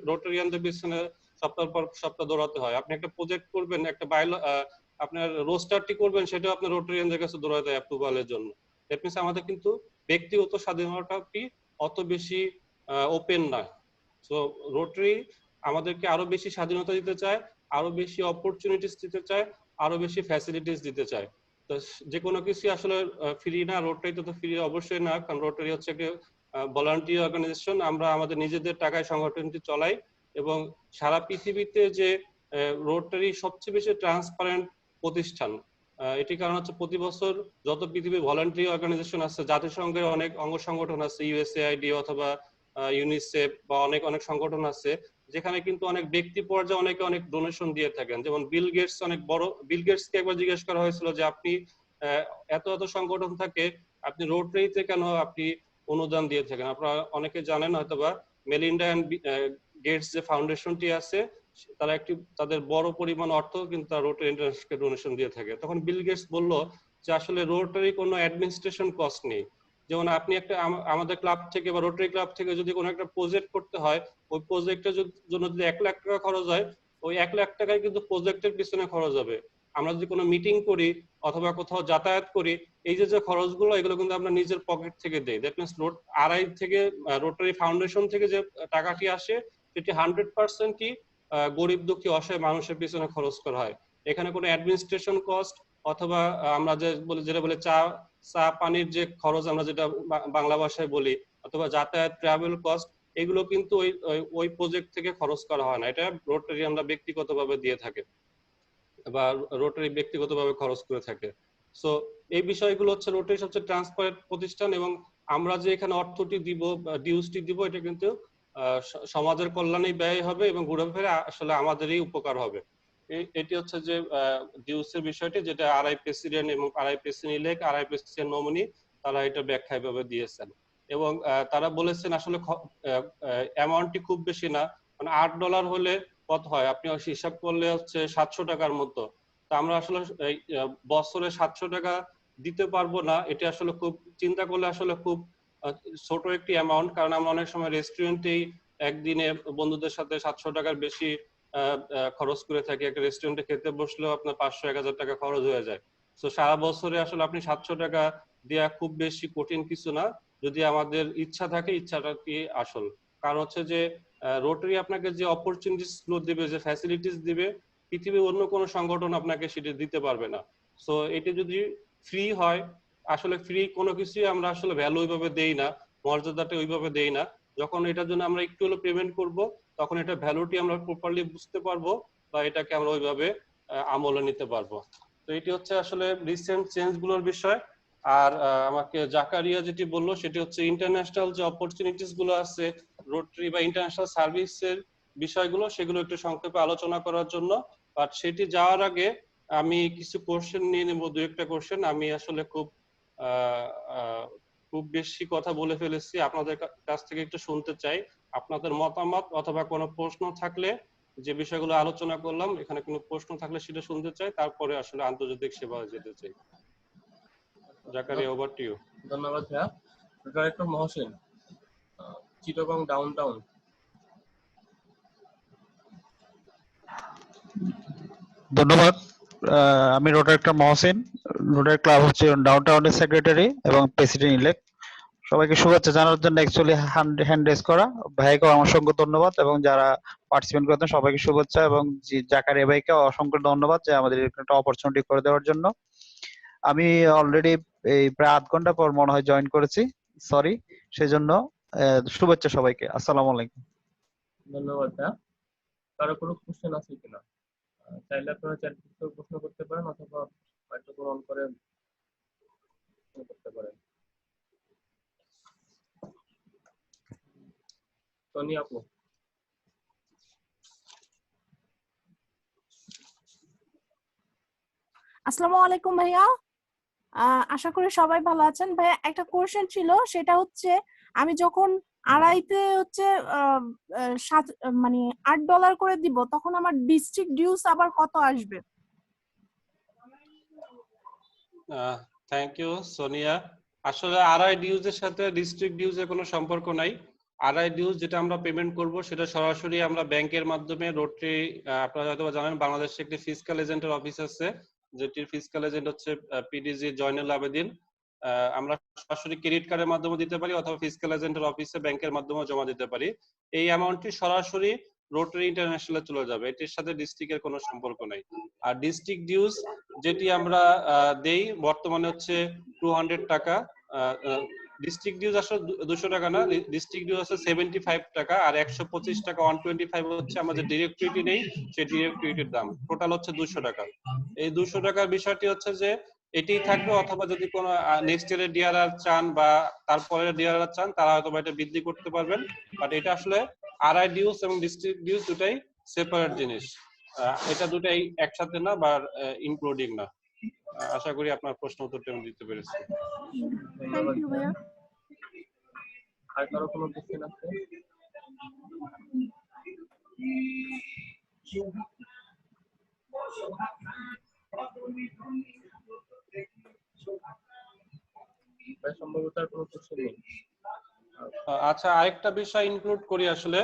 রোটারিয়ানদের পিছনে সপ্তাহ পর সপ্তাহ দৌড়াতে হয়। আপনি একটা প্রজেক্ট করবেন, একটা আপনার রোস্টারটি করবেন, সেটাও আপনার রোটারিয়ানদের কাছে দৌড়াতে হয় অ্যাপ্রুভালের জন্য। দ্যাট মিনস আমাদের কিন্তু ব্যক্তিগত স্বাধীনতাটি অত বেশি ওপেন নয়। সো রোটারি আমাদেরকে আরো বেশি স্বাধীনতা দিতে চায়, আরো বেশি অপরচুনিটিস দিতে চায়, আরো বেশি ফ্যাসিলিটিস দিতে চায়। তো যে কোনো কিছু আসলে ফ্রি না, রোটারি তো ফ্রি অবশ্যই না, কারণ রোটারি হচ্ছে একটা ভলান্টিয়ার অর্গানাইজেশন। আমরা আমাদের নিজেদের টাকায় সংগঠনটি চলাই, এবং সারা পৃথিবীতে যে রোটারি সবচেয়ে বেশি ট্রান্সপারেন্ট প্রতিষ্ঠান। এটির কারণ হচ্ছে প্রতি বছর যত পৃথিবীর ভলান্টিয়ার অর্গানাইজেশন আছে, জাতিসংঘের অনেক অঙ্গ সংগঠন আছে, ইউএসএআইডি অথবা ইউনিসেফ বা অনেক অনেক সংগঠন আছে, যেখানে কিন্তু অনেক ব্যক্তি পর্যায়ে অনেকে অনেক ডোনেশন দিয়ে থাকেন। যেমন বিল গেটস, অনেক বড় বিল গেটসকে একবার জিজ্ঞেস করা হয়েছিল যে আপনি এত এত সংগঠন থাকে, আপনি রোটারিতে কেন আপনি অনুদান দিয়ে থাকেন? আপনারা অনেকে জানেন হয়তোবা, মেলিন্ডা এন্ড গেটস যে ফাউন্ডেশনটি আছে, তারা একটি তাদের বড় পরিমাণ অর্থ কিন্তু রোটারি ইন্টারন্যাশনালকে ডোনেশন দিয়ে থাকে। তখন বিল গেটস বলল যে আসলে রোটারি কোনো অ্যাডমিনিস্ট্রেশন কস্ট নেই। যেমন আপনি একটা আমাদের ক্লাব থেকে বা রোটারি ক্লাব থেকে যদি কোনো একটা প্রজেক্ট করতে হয়, ওই প্রজেক্টের জন্য যদি 1 লাখ টাকা খরচ হয়, ওই 1 লাখ টাকায় কিন্তু প্রজেক্টের পিছনে খরচ হবে। আমরা যদি কোনো মিটিং করি অথবা কোথাও যাতায়াত করি, এই যে খরচগুলো, এগুলো কিন্তু আমরা নিজের পকেট থেকে দেই। দ্যাট মিনস আরআই থেকে, রোটারি ফাউন্ডেশন থেকে যে টাকাটি আসে, সেটি 100%ই গরিব দুঃখী অসহায় মানুষের পিছনে খরচ করা হয়। এখানে কোনো অ্যাডমিনিস্ট্রেশন কস্ট অথবা আমরা যেটা বলে চা পানির যে খরচ, আমরা যেটা বাংলা ভাষায় বলি, অথবা যাতায়াত ট্রাভেল কস্ট, এগুলো কিন্তু ওই প্রজেক্ট থেকে খরচ করা হয় না। এটা রোটারি আমরা ব্যক্তিগতভাবে দিয়ে থাকে বা রোটারি ব্যক্তিগতভাবে খরচ করে থাকে। সো এই বিষয়গুলো হচ্ছে রোটারি সবচেয়ে ট্রান্সপারেন্ট প্রতিষ্ঠান, এবং আমরা যে এখানে অর্থটি দিব, ডিউসটি দিব, এটা কিন্তু সমাজের কল্যাণে ব্যয় হবে এবং ঘুরে ফিরে আসলে আমাদেরই উপকার হবে। এটি হচ্ছে যে ডিউসের বিষয়টি, যেটা আরআই প্রেসিডেন্ট এবং RI president elect, RI president nominee, তারা এটা ব্যাখ্যা এভাবে দিয়েছেন। এবং তারা বলেছেন আসলে অ্যামাউন্টটি খুব বেশি না, মানে $8 হলে কত হয় আপনি হিসাব করলে হচ্ছে 700 টাকার মতো। তা আমরা আসলে বছরে 700 টাকা দিতে পারবো না, এটা আসলে খুব চিন্তা করলে আসলে খুব ছোট একটি অ্যামাউন্ট। কারণ আমরা অনেক সময় রেস্টুরেন্টেই একদিনে বন্ধুদের সাথে 700 টাকার বেশি খরচ করে থাকি। একটা রেস্টুরেন্টে খেতে বসলেও আপনার 500-1000 টাকা খরচ হয়ে যায়। তো সারা বছরে আসলে আপনি 700 টাকা দেওয়া খুব বেশি কঠিন কিছু না, যদি আমাদের ইচ্ছা থাকে, ইচ্ছাটা কি আসল। কারণ হচ্ছে যে রোটারি আপনাকে যে অপরচুনিটিস গুলো দিবে, যে ফ্যাসিলিটিস দিবে, পৃথিবীর অন্য কোনো সংগঠন আপনাকে সেটা দিতে পারবে না। সো এটা যদি ফ্রি হয়, আসলে ফ্রি কোনো কিছুই আমরা আসলে ভ্যালু ওইভাবে দেই না, মর্যাদাটা ওইভাবে দেই না। যখন এটার জন্য আমরা একটু হলো পেমেন্ট করব, তখন এটা ভ্যালুটি আমরা প্রপারলি বুঝতে পারবো বা এটাকে আমরা ওইভাবে আমলে নিতে পারবো। তো এটি হচ্ছে আসলে রিসেন্ট চেঞ্জ গুলোর বিষয়। আর আমাকে জাকারিয়া যেটি বললো সেটি হচ্ছে ইন্টারন্যাশনাল যে অপরচুনিটিস গুলো আছে রোটারি বা ইন্টারন্যাশনাল সার্ভিসের বিষয়গুলো, সেগুলো একটু সংক্ষেপে আলোচনা করার জন্য। বাট সেটি যাওয়ার আগে আমি কিছু কোশ্চেন নিয়ে নেব, দু একটা কোশ্চেন। আমি আসলে খুব বেশি কথা বলে ফেলেছি, আপনাদের কাছ থেকে একটু শুনতে চাই আপনাদের মতামত, অথবা কোনো প্রশ্ন থাকলে যে বিষয়গুলো আলোচনা করলাম এখানে কোনো প্রশ্ন থাকলে সেটা শুনতে চাই, তারপরে আসলে আন্তর্জাতিক সেবায় যেতে চাই। Zakaria, over to you. ধন্যবাদ ভাইয়া। Director Mohsin, Chittagong downtown. ধন্যবাদ। আমি রোটারি মহসিন, রোটারি ক্লাব হচ্ছে ডাউনটাউনের সেক্রেটারি এবং প্রেসিডেন্ট ইলেক্ট। সবাইকে শুভেচ্ছা জানার জন্য অ্যাকচুয়ালি হ্যান্ড রেজ করা। ভাইকে অসংখ্য ধন্যবাদ এবং যারা পার্টিসিপেট করতেন সবাইকে শুভেচ্ছা, এবং জাকারিয়া ভাইকে অসংখ্য ধন্যবাদ যে আমাদের একটা অপরচুনিটি করে দেওয়ার জন্য। আমি অলরেডি এই প্রায় 8 ঘন্টা পর মনে হয় জয়েন করেছি, সরি সেজন্য। শুভেচ্ছা সবাইকে, আসসালামু আলাইকুম। ধন্যবাদ ভাইয়া। কারো কোনো কোশ্চেন আছে কিনা? চাইলে আপনারা চ্যাট বক্সে প্রশ্ন করতে পারেন অথবা মাইক্রোফোন অন করে করতে পারেন। টনি আপু। আসসালামু আলাইকুম ভাইয়া, আশা করি সবাই ভালো আছেন। ভাইয়া একটা কোশ্চেন ছিল, সেটা হচ্ছে আমি যখন আড়াইতে হচ্ছে মানে $8 করে দিব, তখন আমার ডিস্ট্রিক্ট ডিউস আবার কত আসবে? Thank you Sonia. আসলে আরআই ডিউজের সাথে ডিস্ট্রিক্ট ডিউজের কোনো সম্পর্ক নাই। আরআই ডিউজ যেটা আমরা পেমেন্ট করব সেটা সরাসরি আমরা ব্যাংকের মাধ্যমে রোটারি, আপনারা হয়তো জানেন বাংলাদেশে একটি ফিসক্যাল এজেন্টের অফিস আছে, যেটির ফিসক্যাল এজেন্ট হচ্ছে পিডিজি জয়নুল আবেদিন। আমরা সরাসরি ক্রেডিট কার্ডের মাধ্যমে দিতে পারি অথবা ফিসক্যাল এজেন্টের অফিসে ব্যাংকের মাধ্যমে জমা দিতে পারি। এই অ্যামাউন্টটি সরাসরি রোটারি ইন্টারন্যাশনালে চলে যাবে, এটির সাথে ডিস্ট্রিক্টের কোনো সম্পর্ক নাই। আর ডিস্ট্রিক্ট ডিউজ যেটি আমরা দেই বর্তমানে হচ্ছে 200 টাকা। ডিস্ট্রিক্ট ডিউজ আসলে 200 টাকা না, ডিস্ট্রিক্ট ডিউজ আছে 75 টাকা, আর 125 টাকা 125 হচ্ছে আমাদের ডিরেক্টরিটি নেই, সেই ডিরেক্টরিটির দাম। টোটাল হচ্ছে 200 টাকা। এই 200 টাকার বিষয়টি হচ্ছে যে এটাই থাকবে, অথবা যদি কোনো নেক্সট ইয়ারের ডিআরআর চান বা তারপরের ডিআরআর চান তারা হয়তো এটা বৃদ্ধি করতে পারবেন। বাট এটা আসলে আরআই ডিউজ এবং ডিস্ট্রিক্ট ডিউজ দুটাই সেপারেট জিনিস, এটা দুটাই একসাথে না বা ইনক্লুডিং না। আশা করি আপনার প্রশ্ন উত্তরটা আমি দিতে পেরেছি। থ্যাংক ইউ ভাইয়া। আর কারো কোনো কোশ্চেন আছে? সম্ভবত আর কোনো কোশ্চেন নেই। আচ্ছা, আরেকটা বিষয় ইনক্লুড করি, আসলে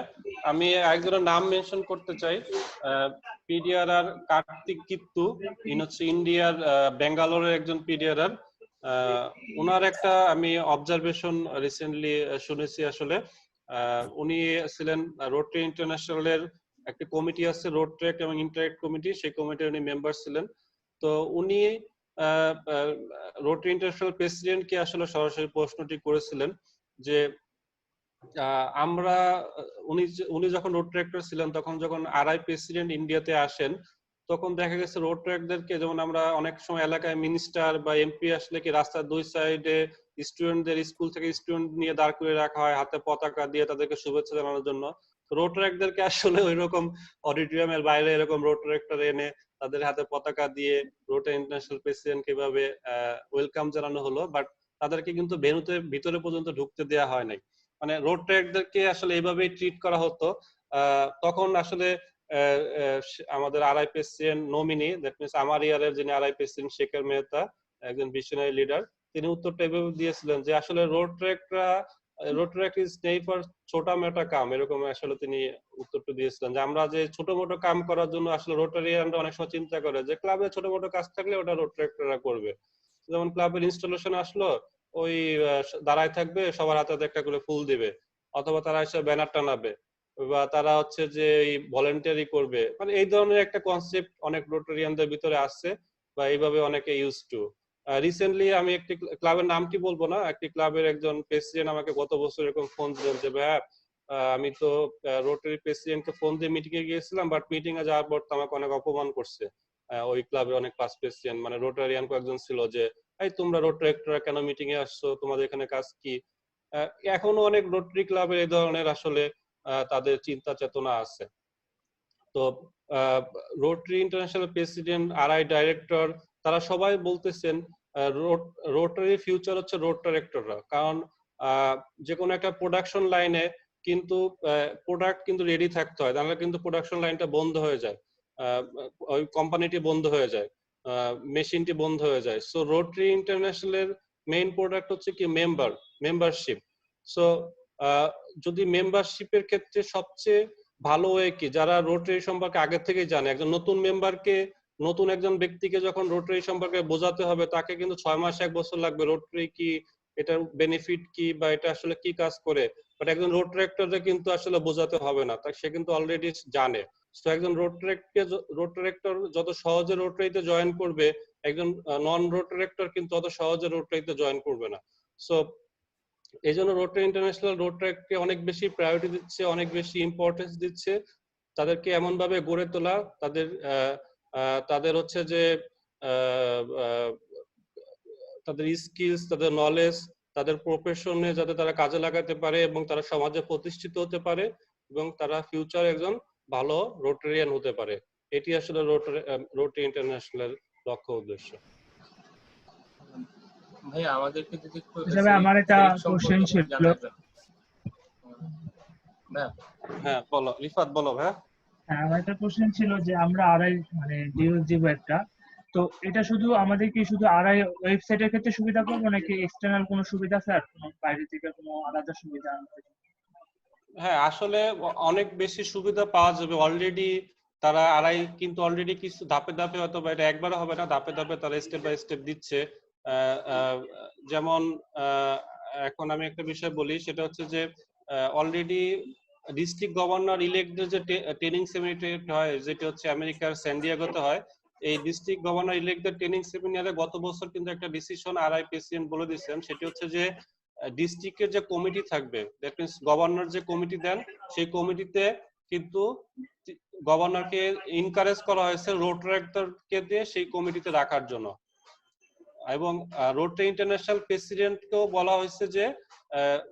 আমি একজনের নাম মেনশন করতে চাই। পিডিআরআর কার্তিক কিত্তু, ইনি হচ্ছে ইন্ডিয়ার ব্যাঙ্গালোরের একজন পিডিআরআর। ওনার একটা আমি অবজারভেশন রিসেন্টলি শুনেছি। আসলে উনি ছিলেন রোটারি ইন্টারন্যাশনালের একটা কমিটি আছে, রোড ট্র্যাক এবং ইন্টারেক্ট কমিটি, সেই কমিটির উনি মেম্বার ছিলেন। তো উনি রোটারি ইন্টারন্যাশনাল প্রেসিডেন্টকে আসলে সরাসরি প্রশ্নটি করেছিলেন যে আমরা উনি যখন রোড ট্র্যাক্টর ছিলেন, তখন যখন আরআই প্রেসিডেন্ট ইন্ডিয়াতে আসেন, তখন দেখা গেছে রোড ট্র্যাকদেরকে, যেমন আমরা অনেক সময় এলাকায় মিনিস্টার বা এমপি আসলে কি রাস্তার দুই সাইডে স্টুডেন্টদের, স্কুল থেকে স্টুডেন্ট নিয়ে দাঁড় করে রাখা হয় হাতে পতাকা দিয়ে তাদেরকে শুভেচ্ছা জানানোর জন্য। রোড ট্র্যাকদেরকে আসলে ওই রকম অডিটোরিয়ামের বাইরে এরকম রোড ট্র্যাক্টর এনে তাদের হাতে পতাকা দিয়ে রোটারি ইন্টারন্যাশনাল প্রেসিডেন্ট কিভাবে ওয়েলকাম জানানো হলো, বাট তাদেরকে কিন্তু ভেন্যুতে ভিতরে পর্যন্ত ঢুকতে দেওয়া হয় নাই। মানে রোড ট্র্যাকদেরকে আসলে এইভাবেই ট্রিট করা হতো। তখন আসলে আমাদের RI president nominee, that means আমার ইয়ারের যিনি আরআই প্রেসিডেন্ট শেখর মেহতা, একজন ভিশনারি লিডার, তিনি উত্তরটা এভাবে দিয়েছিলেন যে আসলে রোড ট্র্যাক ইজ নেই ফর ছোটা মোটা কাম, এরকম আসলে তিনি উত্তরটা দিয়েছিলেন যে আমরা যে ছোট মোটো কাম করার জন্য আসলে রোটারিয়ানরা অনেক সময় চিন্তা করে যে ক্লাবে ছোট মোটো কাজ থাকলে ওটা রোড ট্র্যাকরা করবে। যেমন ক্লাবের ইনস্টলেশন আসলো, ওই দাঁড়ায় থাকবে, সবার হাতে একটা করে ফুল দিবে, অথবা তারা এসে ব্যানার টানাবে, বা তারা হচ্ছে যে ভলেন্টারি করবে। মানে এই ধরনের একটা কনসেপ্ট অনেক রোটারিয়ানদের ভিতরে আসছে, বা এইভাবে অনেকে ইউজ টু। রিসেন্টলি আমি একটি ক্লাবের নাম কি বলবো না, একটি ক্লাবের একজন প্রেসিডেন্ট আমাকে গত বছর এরকম ফোন দিলেন যে ভাইয়া আমি তো রোটারি প্রেসিডেন্টকে ফোন দিয়ে মিটিং এ গিয়েছিলাম, বাট মিটিং এ যাওয়ার পর তো আমাকে অনেক অপমান করছে ওই ক্লাবের অনেক পাস প্রেসিডেন্ট, মানে রোটারিয়ান কয়েকজন ছিল, যে এই তোমরা রোটারেক্টররা কেন মিটিং এ আসছো, তোমাদের এখানে কাজ কি? এখনো অনেক রোটারি ক্লাবে এই ধরনের আসলে তাদের চিন্তা চেতনা আছে। তো rotary International president, RI director, তারা সবাই বলতেছেন রোটারি ফিউচার হচ্ছে রোটারেক্টররা, কারণ যে কোনো একটা প্রোডাকশন লাইনে কিন্তু প্রোডাক্ট কিন্তু রেডি থাকতে হয়, তাহলে কিন্তু প্রোডাকশন লাইনটা বন্ধ হয়ে যায়, ওই কোম্পানিটি বন্ধ হয়ে যায়, মেশিনটি বন্ধ হয়ে যায়। সো রোটারি ইন্টারন্যাশনালের মেইন প্রোডাক্ট হচ্ছে কি মেম্বারশিপ। সো যদি মেম্বারশিপের ক্ষেত্রে সবচেয়ে ভালো ওয়ে কি, যারা রোটারি সম্পর্কে আগে থেকেই জানে, একজন নতুন মেম্বারকে, নতুন একজন ব্যক্তিকে যখন রোটারি সম্পর্কে বোঝাতে হবে, তাকে কিন্তু 6 মাস 1 বছর লাগবে রোটারি কি, এটার বেনিফিট কি, বা এটা আসলে কি কাজ করে। বাট একজন রোটারেক্টরকে কিন্তু আসলে বোঝাতে হবে না, সে কিন্তু অলরেডি জানে। তো একজন রোটারেক্টর যত সহজে রোটারিতে জয়েন করবে, একজন নন রোটারেক্টর কিন্তু অত সহজে রোটারিতে জয়েন করবে না। সো এই জন্য রোটারি ইন্টারন্যাশনাল রোটারিকে অনেক বেশি প্রায়োরিটি দিচ্ছে, অনেক বেশি ইম্পর্টেন্স দিচ্ছে, তাদেরকে এমন ভাবে গড়ে তোলা, তাদের হচ্ছে যে তাদের স্কিলস, তাদের নলেজ, তাদের প্রফেশনে যাতে তারা কাজে লাগাতে পারে এবং তারা সমাজে প্রতিষ্ঠিত হতে পারে এবং তারা ফিউচার একজন ভালো রোটারিয়ান হতে পারে। এটি আসলে রোটারি ইন্টারন্যাশনাল লক্ষ্য উদ্দেশ্য। ভাই আমাদেরকে যদি একটু হিসাবে আমার একটা কোশ্চেন ছিল। হ্যাঁ বলো রিফাত, বলো ভাই। হ্যাঁ, আমার একটা কোশ্চেন ছিল যে আমরা আড়াই মানে ডিউজ দিব একটা, তো এটা শুধু আমাদের কি শুধু আড়াই ওয়েবসাইটের ক্ষেত্রে সুবিধা পাবো নাকি এক্সটার্নাল কোনো সুবিধা আছে, আর কোনো বাইরে থেকে কোনো আলাদা সুবিধা? হ্যাঁ আসলে অনেক বেশি সুবিধা পাওয়া যাবে। অলরেডি তারা আড়াই কিন্তু অলরেডি কিছু ধাপে ধাপে, হয়তো এটা একবারে হবে না, ধাপে ধাপে তারা স্টেপ বাই স্টেপ দিচ্ছে। যেমন এখন আমি একটা বিষয় বলি, সেটা হচ্ছে যে অলরেডি ডিস্ট্রিক্ট গভর্নর ইলেক্টদের যে ট্রেনিং সেমিনার হয়, যেটা হচ্ছে আমেরিকার স্যান ডিয়েগোতে হয়, এই ডিস্ট্রিক্ট গভর্নর ইলেক্টদের ট্রেনিং সেমিনারে গত বছর কিন্তু একটা ডিসিশন আরআই প্রেসিডেন্ট বলে দিয়েছেন, সেটি হচ্ছে যে ডিস্ট্রিক্টের যে কমিটি থাকবে, দ্যাট মিন্স গভর্নর যে কমিটি দেন, সেই কমিটিতে কিন্তু গভর্নরকে এনকারেজ করা হয়েছে রোটারেক্টরকে দিয়ে সেই কমিটিতে রাখার জন্য। এবং রোটারি ইন্টারন্যাশনাল প্রেসিডেন্টকেও বলা হয়েছে যে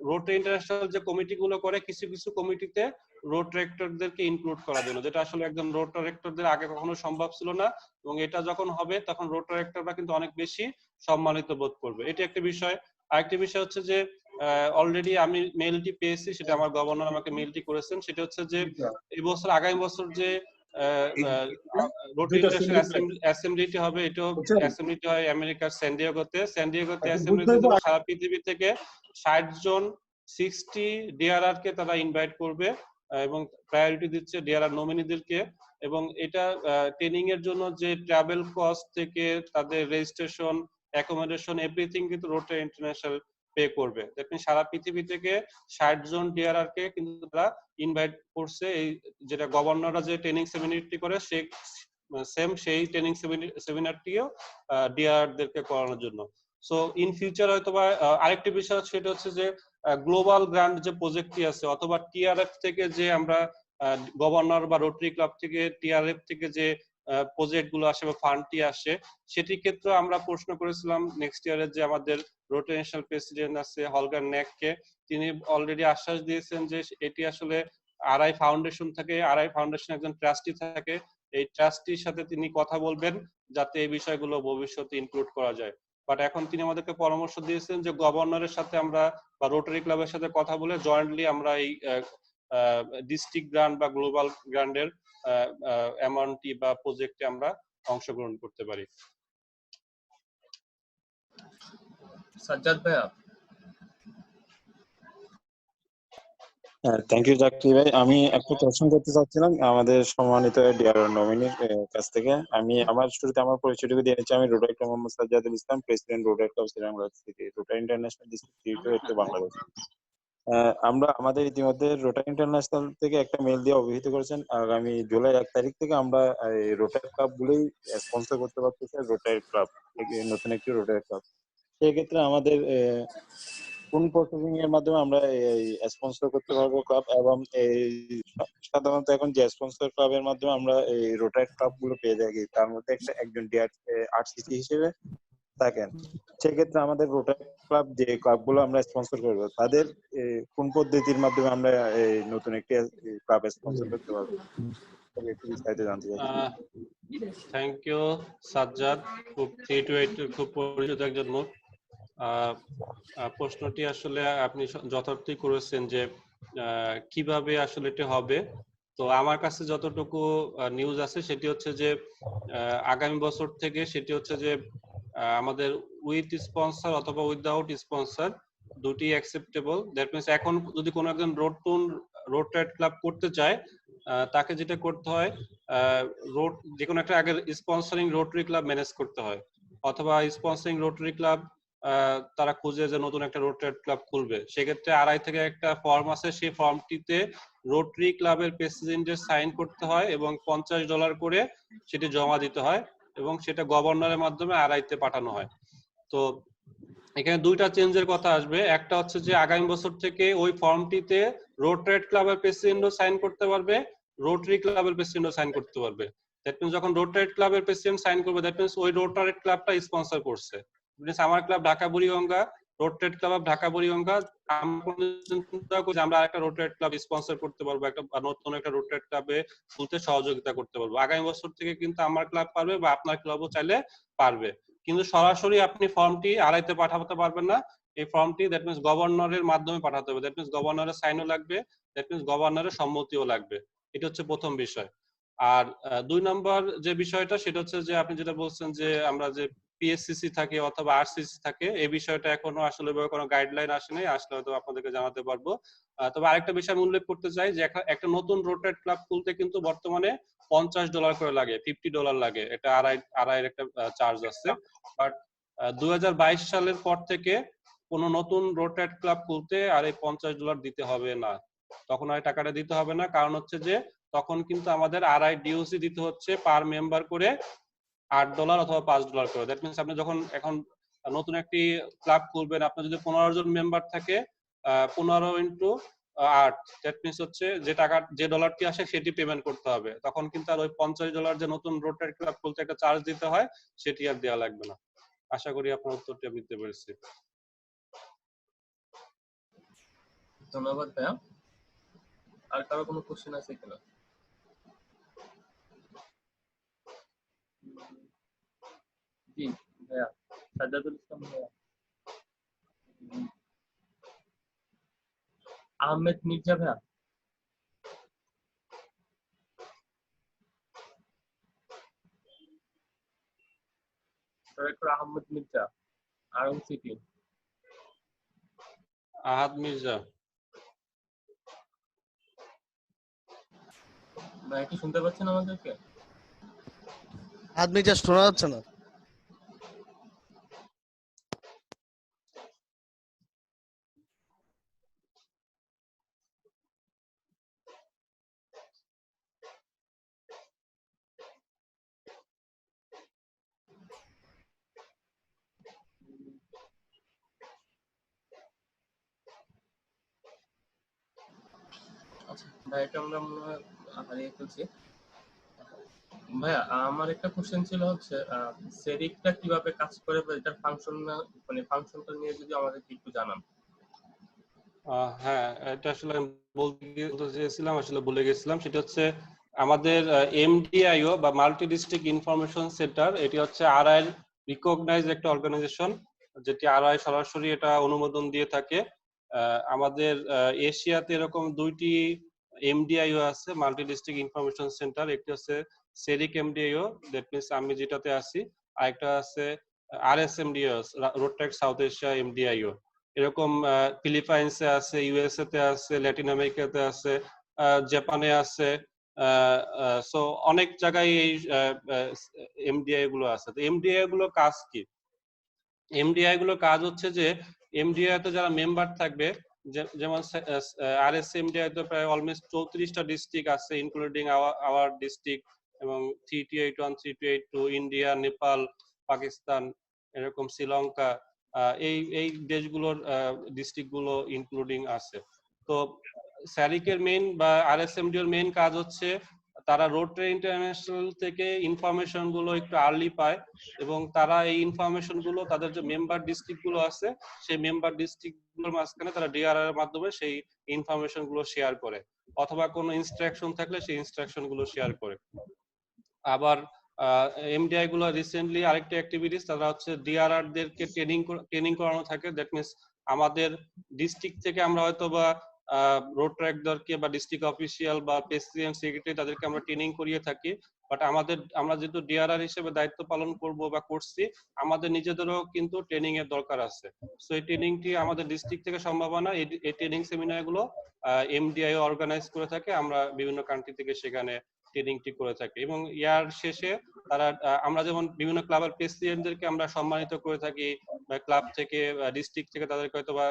রোটারি ইন্টারন্যাশনাল যে কমিটিগুলো করে, কিছু কিছু কমিটিতে রোটারেক্টরদেরকে ইনক্লুড করার জন্য, যেটা আসলে একজন রোটারেক্টরদের আগে কখনো সম্ভব ছিল না, এবং এটা যখন হবে তখন রোটারেক্টররা কিন্তু অনেক বেশি সম্মানিত বোধ করবে। এটি একটা বিষয়। আরেকটি বিষয় হচ্ছে যে অলরেডি আমি মেইলটি পেয়েছি, সেটা আমার গভর্নর আমাকে মেইলটি করেছেন, সেটা হচ্ছে যে এই বছর আগামী বছর যে রোটারি ইন্টারন্যাশনাল অ্যাসেম্বলিটি হবে, এটাও অ্যাসেম্বলিটি হয় আমেরিকার স্যান ডিয়েগোতে। অ্যাসেম্বলিতে সারা পৃথিবী থেকে 60 জন 60 ডিআরআর কে তারা ইনভাইট করবে এবং প্রায়োরিটি দিচ্ছে ডিআরআর নমিনিদেরকে। এবং এটা ট্রেনিং এর জন্য যে ট্রাভেল কস্ট থেকে তাদের রেজিস্ট্রেশন, অ্যাকোমোডেশন, এভরিথিং কিন্তু রোটারি ইন্টারন্যাশনাল পে করবে। দ্যাট মিন্স সারা পৃথিবী থেকে 60 জন ডিআরআর কে কিন্তু তারা ইনভাইট করছে, এই যেটা গভর্নররা যে ট্রেনিং সেমিনারটি করে সেই ট্রেনিং সেমিনারটিও ডিআরআর দেরকে করানোর জন্য। সো ইন ফিউচার হয়তোবা আরেকটি বিষয় সেটা হচ্ছে যে গ্লোবাল গ্রান্ট যে প্রজেক্টটি আছে, অথবা টিআরএফ থেকে যে আমরা গভর্নর বা রোটারি ক্লাব থেকে টিআরএফ থেকে যে প্রজেক্ট গুলো আসে বা ফান্ডটি আসে, সেটির ক্ষেত্রে আমরা প্রশ্ন করেছিলাম নেক্সট ইয়ারের যে আমাদের রোটারি ন্যাশনাল প্রেসিডেন্ট আছে হলগার নেককে, তিনি অলরেডি আশ্বাস দিয়েছেন যে এটি আসলে আরআই ফাউন্ডেশন থেকে, আরআই ফাউন্ডেশন একজন ট্রাস্টি থাকে, এই ট্রাস্টির সাথে তিনি কথা বলবেন যাতে এই বিষয়গুলো ভবিষ্যতে ইনক্লুড করা যায়। বাট এখন তিনি আমাদেরকে পরামর্শ দিয়েছেন যে গভর্নরের সাথে আমরা বা রোটারি ক্লাবের সাথে কথা বলে জয়েন্টলি আমরা এই ডিস্ট্রিক্ট গ্রান্ট বা গ্লোবাল গ্রান্টের অ্যামাউন্টটি বা প্রজেক্টে আমরা অংশগ্রহণ করতে পারি। সাজ্জাদ ভাইয়া। থ্যাংক ইউ জাকির ভাই। আমি একটা কোশ্চেন করতে চাচ্ছিলাম আমাদের সম্মানিত ডিআরআর নমিনির কাছ থেকে। আমি আমার শুরুতে আমার পরিচয়টুকু দিয়ে নিচ্ছি। আমি রোটারি মোহাম্মদ সাজ্জাদুল ইসলাম, প্রেসিডেন্ট রোটারি ক্লাব শ্রীরামগঞ্জ থেকে, রোটারি ইন্টারন্যাশনাল ডিস্ট্রিক্ট বাংলাদেশ। আমরা আমাদের ইতিমধ্যে রোটারি ইন্টারন্যাশনাল থেকে একটা মেল দিয়ে অবহিত করেছেন আগামী জুলাই 1 তারিখ থেকে আমরা রোটারি ক্লাব গুলোই স্পন্সর করতে পারতেছি রোটারি ক্লাব নতুন একটি রোটারি ক্লাব। সেক্ষেত্রে আমাদের কোন প্রসেসিং এর মাধ্যমে আমরা এই স্পন্সর করতে পারবো ক্লাব, এবং এই সাধারণত এখন যে স্পন্সর ক্লাবের মাধ্যমে আমরা এই রোটারি ক্লাব গুলো পেয়ে থাকি তার মধ্যে একজন আরসিসি হিসেবে থাকেন। সেক্ষেত্রে আমাদের রোটারি ক্লাব যে ক্লাবগুলো আমরা স্পন্সর করবো তাদের কোন পদ্ধতির মাধ্যমে আমরা এই নতুন একটি ক্লাব স্পন্সর করতে পারবো একটু বিস্তারিত জানতে চাই। থ্যাংক ইউ সাজ্জাদ, খুব 3 to 8 খুব পরিচিত একজন মুখ। প্রশ্নটি আসলে আপনি যথার্থই করেছেন যে কিভাবে আসলে এটা হবে। তো আমার কাছে যতটুকু নিউজ আছে সেটি হচ্ছে যে আগামী বছর থেকে সেটি হচ্ছে যে আমাদের উইথ স্পন্সর অথবা উইদাউট স্পন্সর দুটি অ্যাকসেপ্টেবল। দ্যাট মিনস এখন যদি কোনো একজন রোড রাইড ক্লাব করতে চায় তাকে যেটা করতে হয় যে কোনো একটা আগে স্পন্সরিং রোটারি ক্লাব ম্যানেজ করতে হয়, অথবা স্পন্সরিং রোটারি ক্লাব তারা খুঁজে যে নতুন একটা রোটারি ক্লাব খুলবে, সেক্ষেত্রে আড়াই থেকে একটা ফর্ম আছে, সেই ফর্মটিতে রোটারি ক্লাবের প্রেসিডেন্টের সাইন করতে হয় এবং $50 করে সেটি জমা দিতে হয় এবং সেটা গভর্নরের মাধ্যমে আড়াইতে পাঠানো হয়। তো এখানে দুইটা চেঞ্জের কথা আসবে। একটা হচ্ছে যে আগামী বছর থেকে ওই ফর্মটিতে রোটারি ক্লাবের প্রেসিডেন্টও সাইন করতে পারবে, রোটারি ক্লাবের প্রেসিডেন্টও সাইন করতে পারবে। দ্যাট মিনস যখন রোটারি ক্লাবের প্রেসিডেন্ট সাইন করবে দ্যাট মিনস ওই রোটারি ক্লাবটা স্পন্সর করছে। আমার club Dhaka Buriganga, rotary Club of Dhaka Buriganga, আমরা একটা রোটারি ক্লাব স্পন্সর করতে পারবো, একটা নতুন একটা রোটারি ক্লাবে খুলতে সহযোগিতা করতে পারবো। আগামী বছর থেকে কিন্তু আমার ক্লাব পারবে বা আপনার ক্লাবও চাইলে পারবে, কিন্তু সরাসরি আপনি ফর্মটি আড়াইতে পাঠাতে পারবেন না। এই ফর্মটি দ্যাট মিনস গভর্নরের মাধ্যমে পাঠাতে হবে, দ্যাট মিনস গভর্নরের সাইনও লাগবে, দ্যাট মিনস গভর্নরের সম্মতিও লাগবে। এটা হচ্ছে প্রথম বিষয়। আর 2 নম্বর যে বিষয়টা সেটা হচ্ছে যে আপনি যেটা বলছেন যে আমরা যে পিএসসিসি থাকে অথবা আরসিসি থাকে, এই বিষয়টা এখনো আসলে কোনো গাইডলাইন আসেনি, আসলে হয়তো আপনাদেরকে জানাতে পারবো। তবে আরেকটা বিষয় আমি উল্লেখ করতে চাই যে একটা নতুন রোটারি ক্লাব খুলতে কিন্তু বর্তমানে $50 করে লাগে, $50 লাগে, এটা আড়াইয়ের একটা চার্জ আছে। বাট 2022 সালের পর থেকে কোন নতুন রোটারি ক্লাব খুলতে আর এই $50 দিতে হবে না, তখন আর টাকাটা দিতে হবে না। কারণ হচ্ছে যে তখন কিন্তু আমাদের আড়াই ডিওসি দিতে হচ্ছে পার মেম্বার করে $8 অথবা $5 করে। দ্যাট মিনস আপনি যখন এখন নতুন একটি ক্লাব খুলবেন, আপনার যদি 15 জন মেম্বার থাকে 15 ইন্টু 8, দ্যাট মিনস হচ্ছে যে ডলারটি আসে সেটি পেমেন্ট করতে হবে। তখন কিন্তু আর ওই $50 যে নতুন রোটারি ক্লাব খুলতে একটা চার্জ দিতে হয় সেটি আর দেওয়া লাগবে না। আশা করি আপনার উত্তরটি আমি দিতে পেরেছি। ধন্যবাদ ভাইয়া। আর কারো কোনো কোশ্চেন আছে কিনা? জি ভাইয়া, সাজ্জাদুল ইসলাম ভাইয়া। আহমেদ মির্জা ভাইয়া। Director Ahmed Mirza, Aarong City. আহাদ মির্জা। ভাই কি শুনতে পাচ্ছেন আমাদেরকে? আহাদ মির্জা শোনা যাচ্ছে না। আচ্ছা ভাই, এটা আমরা মনে হয় হারিয়ে ফেলছি। ভাইয়া আমার একটা কোশ্চেন ছিল হচ্ছে সেরিকটা কিভাবে কাজ করে বা এটার ফাংশন, মানে ফাংশনটা নিয়ে যদি আমাদেরকে একটু জানান। হ্যাঁ, এটা আসলে আমি বলতে চেয়েছিলাম, আসলে ভুলে গেছিলাম। সেটা হচ্ছে আমাদের এমডিআইও বা মাল্টি ডিস্ট্রিক্ট ইনফরমেশন সেন্টার, এটি হচ্ছে আরআই রিকগনাইজ একটা অর্গানাইজেশন, যেটি আরআই সরাসরি এটা অনুমোদন দিয়ে থাকে। আমাদের এশিয়াতে এরকম 2টি এমডিআইও আছে, মাল্টি ডিস্ট্রিক্ট ইনফরমেশন সেন্টার। একটি হচ্ছে সেরিক এমডিআইও, দ্যাট মিনস আমি যেটাতে আছি, আর একটা আছে আরএসএমডিও, রোটারি সাউথ এশিয়া এমডিআইও। এরকম ফিলিপাইন্সে আছে, ইউএসএ তে আছে, ল্যাটিন আমেরিকাতে আছে, জাপানে আছে। সো অনেক জায়গায় এই এমডিআই গুলো আছে। তো এমডিআই গুলো কাজ কি? এমডিআই গুলো কাজ হচ্ছে যে এমডিআই তে যারা মেম্বার থাকবে যেমন RSMDI তো প্রায় অলমোস্ট 34টা ডিস্ট্রিক্ট আছে, ইনক্লুডিং আওয়ার ডিস্ট্রিক্ট, এবং 3281, 3282, ইন্ডিয়া, নেপাল, পাকিস্তান, এরকম শ্রীলঙ্কা, এই দেশগুলোর ডিস্ট্রিক্ট গুলো ইনক্লুডিং আছে। তো স্যারিকের মেইন বা RSMD এর মেইন কাজ হচ্ছে তারা রোটারি ইন্টারন্যাশনাল থেকে ইনফরমেশন গুলো একটু আর্লি পায়, এবং তারা এই ইনফরমেশন গুলো তাদের যে মেম্বার ডিস্ট্রিক্ট গুলো আছে সেই মেম্বার ডিস্ট্রিক্ট গুলোর মাঝখানে তারা ডিআরআর এর মাধ্যমে সেই ইনফরমেশন গুলো শেয়ার করে, অথবা কোনো ইনস্ট্রাকশন থাকলে সেই ইনস্ট্রাকশন গুলো শেয়ার করে। আবার এমডিআই গুলো রিসেন্টলি আরেকটা অ্যাক্টিভিটিস, তারা হচ্ছে ডিআরআর দেরকে ট্রেনিং করানো থাকে। দ্যাট মিনস আমাদের ডিস্ট্রিক্ট থেকে আমরা হয়তো বা রোড ট্র্যাকদেরকে বা ডিস্ট্রিক্ট অফিসিয়াল বা প্রেসিডেন্ট সেক্রেটারি তাদেরকে আমরা ট্রেনিং করিয়ে থাকি, বাট আমরা যেহেতু ডিআরআর হিসেবে দায়িত্ব পালন করব বা করছি, আমাদের নিজেদেরও কিন্তু ট্রেনিং এর দরকার আছে। সো এই ট্রেনিংটি আমাদের ডিস্ট্রিক্ট থেকে সম্ভাবনা এই ট্রেনিং সেমিনার গুলো এমডিআই অর্গানাইজ করে থাকে, আমরা বিভিন্ন কান্ট্রি থেকে সেখানে ট্রেনিংটি করে থাকি। এবং ইয়ার শেষে তারা আমরা যেমন বিভিন্ন ক্লাবের প্রেসিডেন্টদেরকে আমরা সম্মানিত করে থাকি, ক্লাব থেকে ডিস্ট্রিক্ট থেকে তাদেরকে হয়তো বা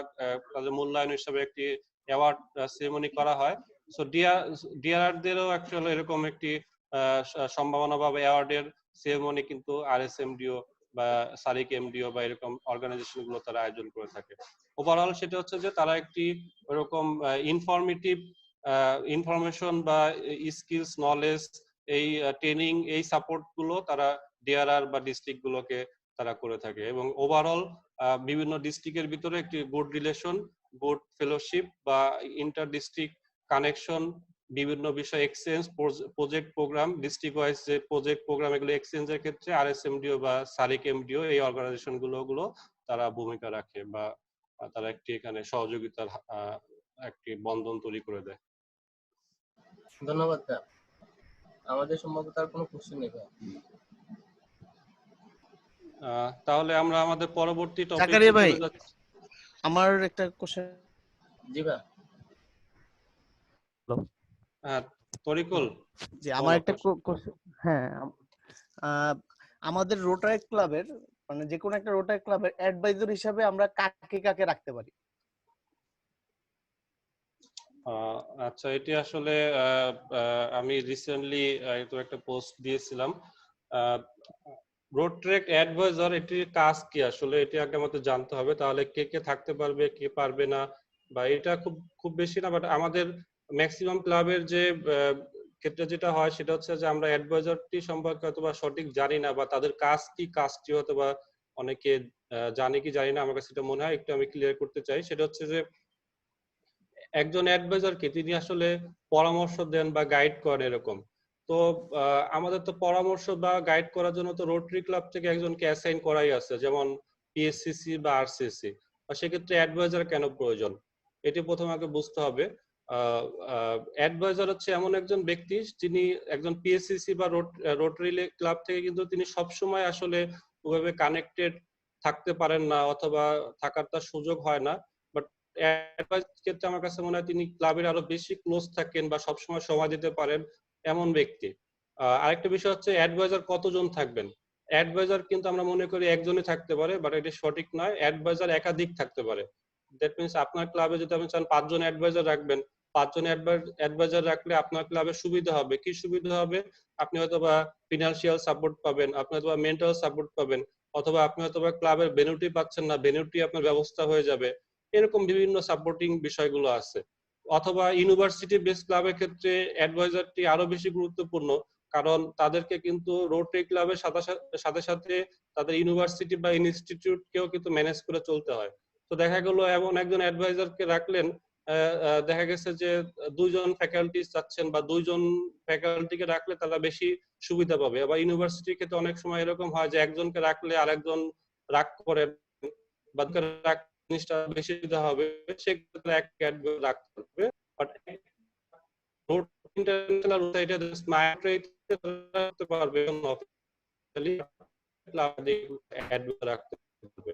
তাদের মূল্যায়ন হিসাবে একটি অ্যাওয়ার্ড সেরেমনি করা হয়। সো ডিআরআর দেরও অ্যাকচুয়ালি এরকম একটি সম্ভাবনা বা অ্যাওয়ার্ডের সেরেমনি কিন্তু RSMDO বা সারিক এমডিও বা এরকম অর্গানাইজেশন গুলো তারা আয়োজন করে থাকে। ওভারঅল সেটা হচ্ছে যে তারা একটি ওরকম ইনফরমেটিভ ইনফরমেশন বা স্কিলস, নলেজ, এই ট্রেনিং, এই সাপোর্ট গুলো তারা ডিআরআর বা ডিস্ট্রিক্ট গুলোকে তারা করে থাকে। এবং ওভারঅল বিভিন্ন ডিস্ট্রিক্টের ভিতরে একটি গুড রিলেশন, গুড ফেলোশিপ বা ইন্টার ডিস্ট্রিক্ট কানেকশন, বিভিন্ন বিষয় exchange, project program, district wise যে প্রজেক্ট প্রোগ্রাম এগুলো এক্সচেঞ্জের ক্ষেত্রে RSMDO বা সারিক এমডিও এই অর্গানাইজেশন গুলো তারা ভূমিকা রাখে, বা তারা একটি এখানে সহযোগিতার একটি বন্ধন তৈরি করে দেয়। ধন্যবাদ স্যার। আমাদের সম্ভবত আর কোনো কোশ্চেন নেই ভাই। তাহলে আমরা আমাদের পরবর্তী টপিকে জাকারিয়া ভাই, চলে যাচ্ছি। আমার একটা কোশ্চেন। জি ভাই। হ্যাঁ তরিকুল, যে আমার একটা হ্যাঁ, আমাদের রোটারি ক্লাবের মানে যে কোনো একটা রোটারি ক্লাবের অ্যাডভাইজার হিসাবে আমরা কাকে কাকে রাখতে পারি? আচ্ছা, এটি আসলে আমি রিসেন্টলি একটা পোস্ট দিয়েছিলাম। রোড ট্র্যাক অ্যাডভাইজার, এটির কাজ কি আসলে, এটি আগে আমাদের জানতে হবে। তাহলে কে কে থাকতে পারবে, কে পারবে না, বা এটা খুব বেশি না, বাট আমাদের ম্যাক্সিমাম ক্লাবের যে ক্ষেত্রে যেটা হয় সেটা হচ্ছে যে আমরা অ্যাডভাইজারটি সম্পর্কে অথবা সঠিক জানি না, বা তাদের কাজটি হয়তো বা অনেকে জানে কি জানি না। আমার কাছে এটা মনে হয়, একটু আমি ক্লিয়ার করতে চাই। সেটা হচ্ছে যে একজন অ্যাডভাইজারকে তিনি আসলে পরামর্শ দেন বা গাইড করেন এরকম। তো আমাদের তো পরামর্শ বা গাইড করার জন্য তো রোটারি ক্লাব থেকে একজনকে অ্যাসাইন করাই আছে, যেমন PSCC বা RCC। সেক্ষেত্রে অ্যাডভাইজার কেন প্রয়োজন, এটি প্রথমে আগে বুঝতে হবে। অ্যাডভাইজার হচ্ছে এমন একজন ব্যক্তি যিনি একজন PSCC বা রোটারি ক্লাব থেকে কিন্তু তিনি সবসময় আসলে ওইভাবে কানেক্টেড থাকতে পারেন না, অথবা থাকার তার সুযোগ হয় না। ক্ষেত্রে আমার কাছে মনে হয় তিনি ক্লাবের আরো বেশি ক্লোজ থাকেন বা সবসময় সময় দিতে পারেন এমন ব্যক্তি। আরেকটা বিষয় হচ্ছে অ্যাডভাইজার কতজন থাকবেন। অ্যাডভাইজার কিন্তু আমরা মনে করি একজনই থাকতে পারে, বাট এটি সঠিক নয়। অ্যাডভাইজার একাধিক থাকতে পারে। দ্যাট মিনস আপনার ক্লাবে যদি আপনি চান 5 জন অ্যাডভাইজার রাখবেন, 5 জন অ্যাডভাইজার রাখলে আপনার ক্লাবের সুবিধা হবে। কি সুবিধা হবে? আপনি হয়তো বা ফিনান্সিয়াল সাপোর্ট পাবেন, আপনি হয়তো বা মেন্টাল সাপোর্ট পাবেন, অথবা আপনি হয়তো বা ক্লাবের ভেন্যুটি পাচ্ছেন না, ভেন্যুটি আপনার ব্যবস্থা হয়ে যাবে। এরকম বিভিন্ন সাপোর্টিং বিষয়গুলো আছে। অথবা ইউনিভার্সিটি বেস ক্লাবের ক্ষেত্রে অ্যাডভাইজারটি আরো বেশি গুরুত্বপূর্ণ, কারণ তাদেরকে কিন্তু রোটারি ক্লাবের সাথে সাথে তাদের ইউনিভার্সিটি বা ইনস্টিটিউটকেও কিন্তু ম্যানেজ করে চলতে হয়। তো দেখা গেল এমন একজন অ্যাডভাইজারকে রাখলেন, দেখা গেছে যে 2 জন ফ্যাকাল্টি চাচ্ছেন, বা 2 জন ফ্যাকাল্টিকে রাখলে তারা বেশি সুবিধা পাবে। আবার ইউনিভার্সিটির ক্ষেত্রে অনেক সময় এরকম হয় যে একজনকে রাখলে আরেকজন রাগ করেন, বা জিনিসটা বেশি সুবিধা হবে, সেক্ষেত্রে এক অ্যাডভাইজার রাখতে হবে। বাট ইন্টারন্যাশনাল ওয়েবসাইটে রাখতে পারবে, অফিশিয়ালি ক্লাবে অ্যাডভাইজার রাখতে পারবে।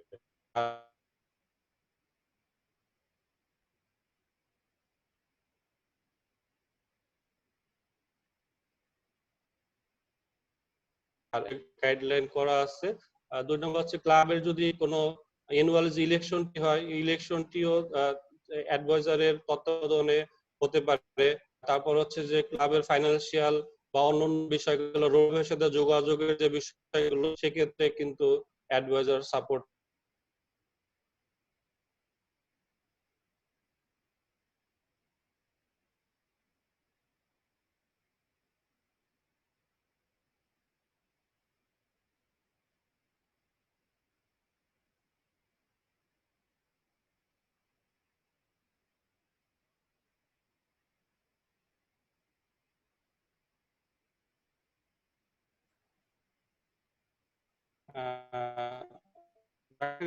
আর গাইডলাইন করা আছে। 2 নম্বর হচ্ছে ক্লাবের যদি কোনো অ্যানুয়াল যে ইলেকশনটি হয়, ইলেকশনটিও অ্যাডভাইজারের তত্ত্বাবধানে হতে পারে। তারপর হচ্ছে যে ক্লাবের ফাইন্যান্সিয়াল বা অন্যান্য বিষয়গুলো, রোগের সাথে যোগাযোগের যে বিষয়গুলো, সেক্ষেত্রে কিন্তু অ্যাডভাইজার সাপোর্ট।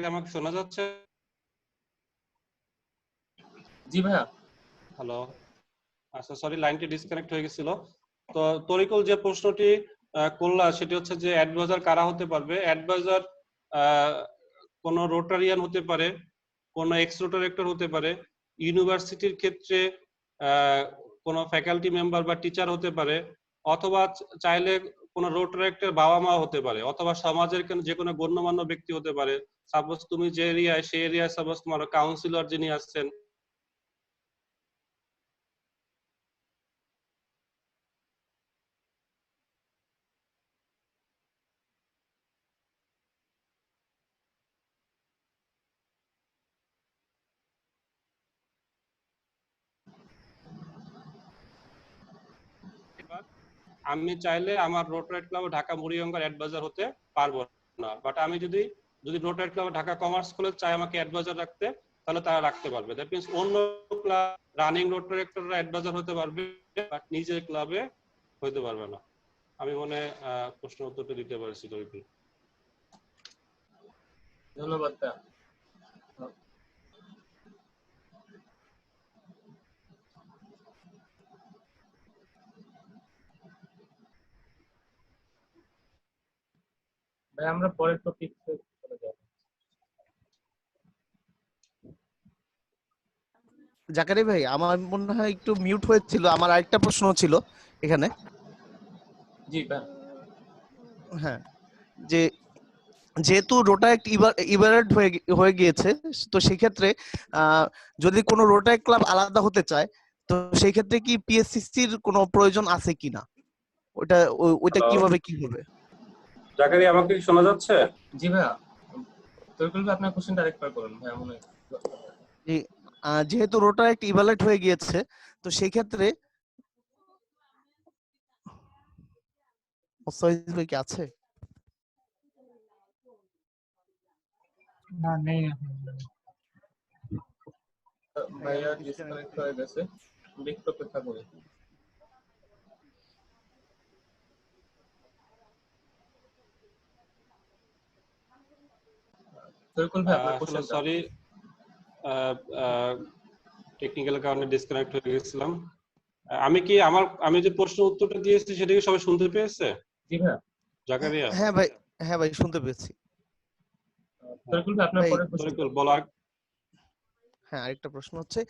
আমাকে শোনা যাচ্ছে? জি ভাইয়া। হ্যালো, আচ্ছা সরি, লাইনটি ডিসকানেক্ট হয়ে গেছিল। তো তরিকুল যে প্রশ্নটি করলা সেটি হচ্ছে যে অ্যাডভাইজার কারা হতে পারবে। অ্যাডভাইজার কোন রোটারিয়ান হতে পারে, কোন এক্স রোটারেক্টর হতে পারে, ইউনিভার্সিটির ক্ষেত্রে কোন ফ্যাকাল্টি মেম্বার বা টিচার হতে পারে, অথবা চাইলে কোন রোটারেক্টর বাবা মা হতে পারে, অথবা সমাজের যে কোনো গণ্যমান্য ব্যক্তি হতে পারে। সাপোজ তুমি যে এরিয়ায়, সেই এরিয়ায় সাপোজ তোমার কাউন্সিলর যিনি আছেন, আমি চাইলে আমার রোটারি ক্লাব ঢাকা মুড়িগঙ্গার অ্যাডভাইজার হতে পারবো না, বাট আমি যদি rotary Club Dhaka commerce college চাই আমাকে অ্যাডভাইজার রাখতে, তাহলে তারা রাখতে পারবে। দ্যাট মিন্স অন্য ক্লাব রানিং রোটারেক্টররা অ্যাডভাইজার হতে পারবে, বাট নিজের ক্লাবে হতে পারবে না। আমি মনে প্রশ্ন উত্তরটা দিতে পারছি তরিকুল। ধন্যবাদ। ভাই আমরা পরের টপিক চলে যাব। জাকারি ভাই, আমার মনে হয় একটু মিউট হয়েছিল, আমার আরেকটা প্রশ্ন ছিল এখানে। জি ভাই। হ্যাঁ, যে যেহেতু রোটারেক্ট ইভালুয়েট হয়ে গিয়েছে, তো সেই ক্ষেত্রে যদি কোনো রোটারেক্ট ক্লাব আলাদা হতে চায়, তো সেই ক্ষেত্রে কি পিএসসিসির কোনো প্রয়োজন আছে কিনা, ওইটা কিভাবে কি হবে? জাকারি, আমাকে কি শোনা যাচ্ছে? জি ভাইয়া। তরিকুল ভাই আপনার কোশ্চেনটা আরেকবার করুন ভাই, মনে হয়। যেহেতু রোটারেক্ট ইভালুয়েট হয়ে গিয়েছে, তো সেই ক্ষেত্রে মোস্তাফিজ ভাই কি আছে? না, নেই। ভাইয়া ডিসকানেক্ট হয়ে গেছে, একটু অপেক্ষা করি। তরিকুল ভাই আপনার কোশ্চেনটা। সরি, টেকনিক্যাল কারণে ডিসকানেক্ট হয়ে গেছিলাম। আমি যে প্রশ্ন উত্তরটা দিয়েছি সেটা কি সবাই শুনতে পেয়েছে? জি ভাইয়া। জাকারিয়া? হ্যাঁ ভাই শুনতে পেয়েছি। তরিকুল ভাই আপনার পরের কোশ্চেন। তরিকুল বলো। হ্যাঁ, আরেকটা প্রশ্ন হচ্ছে,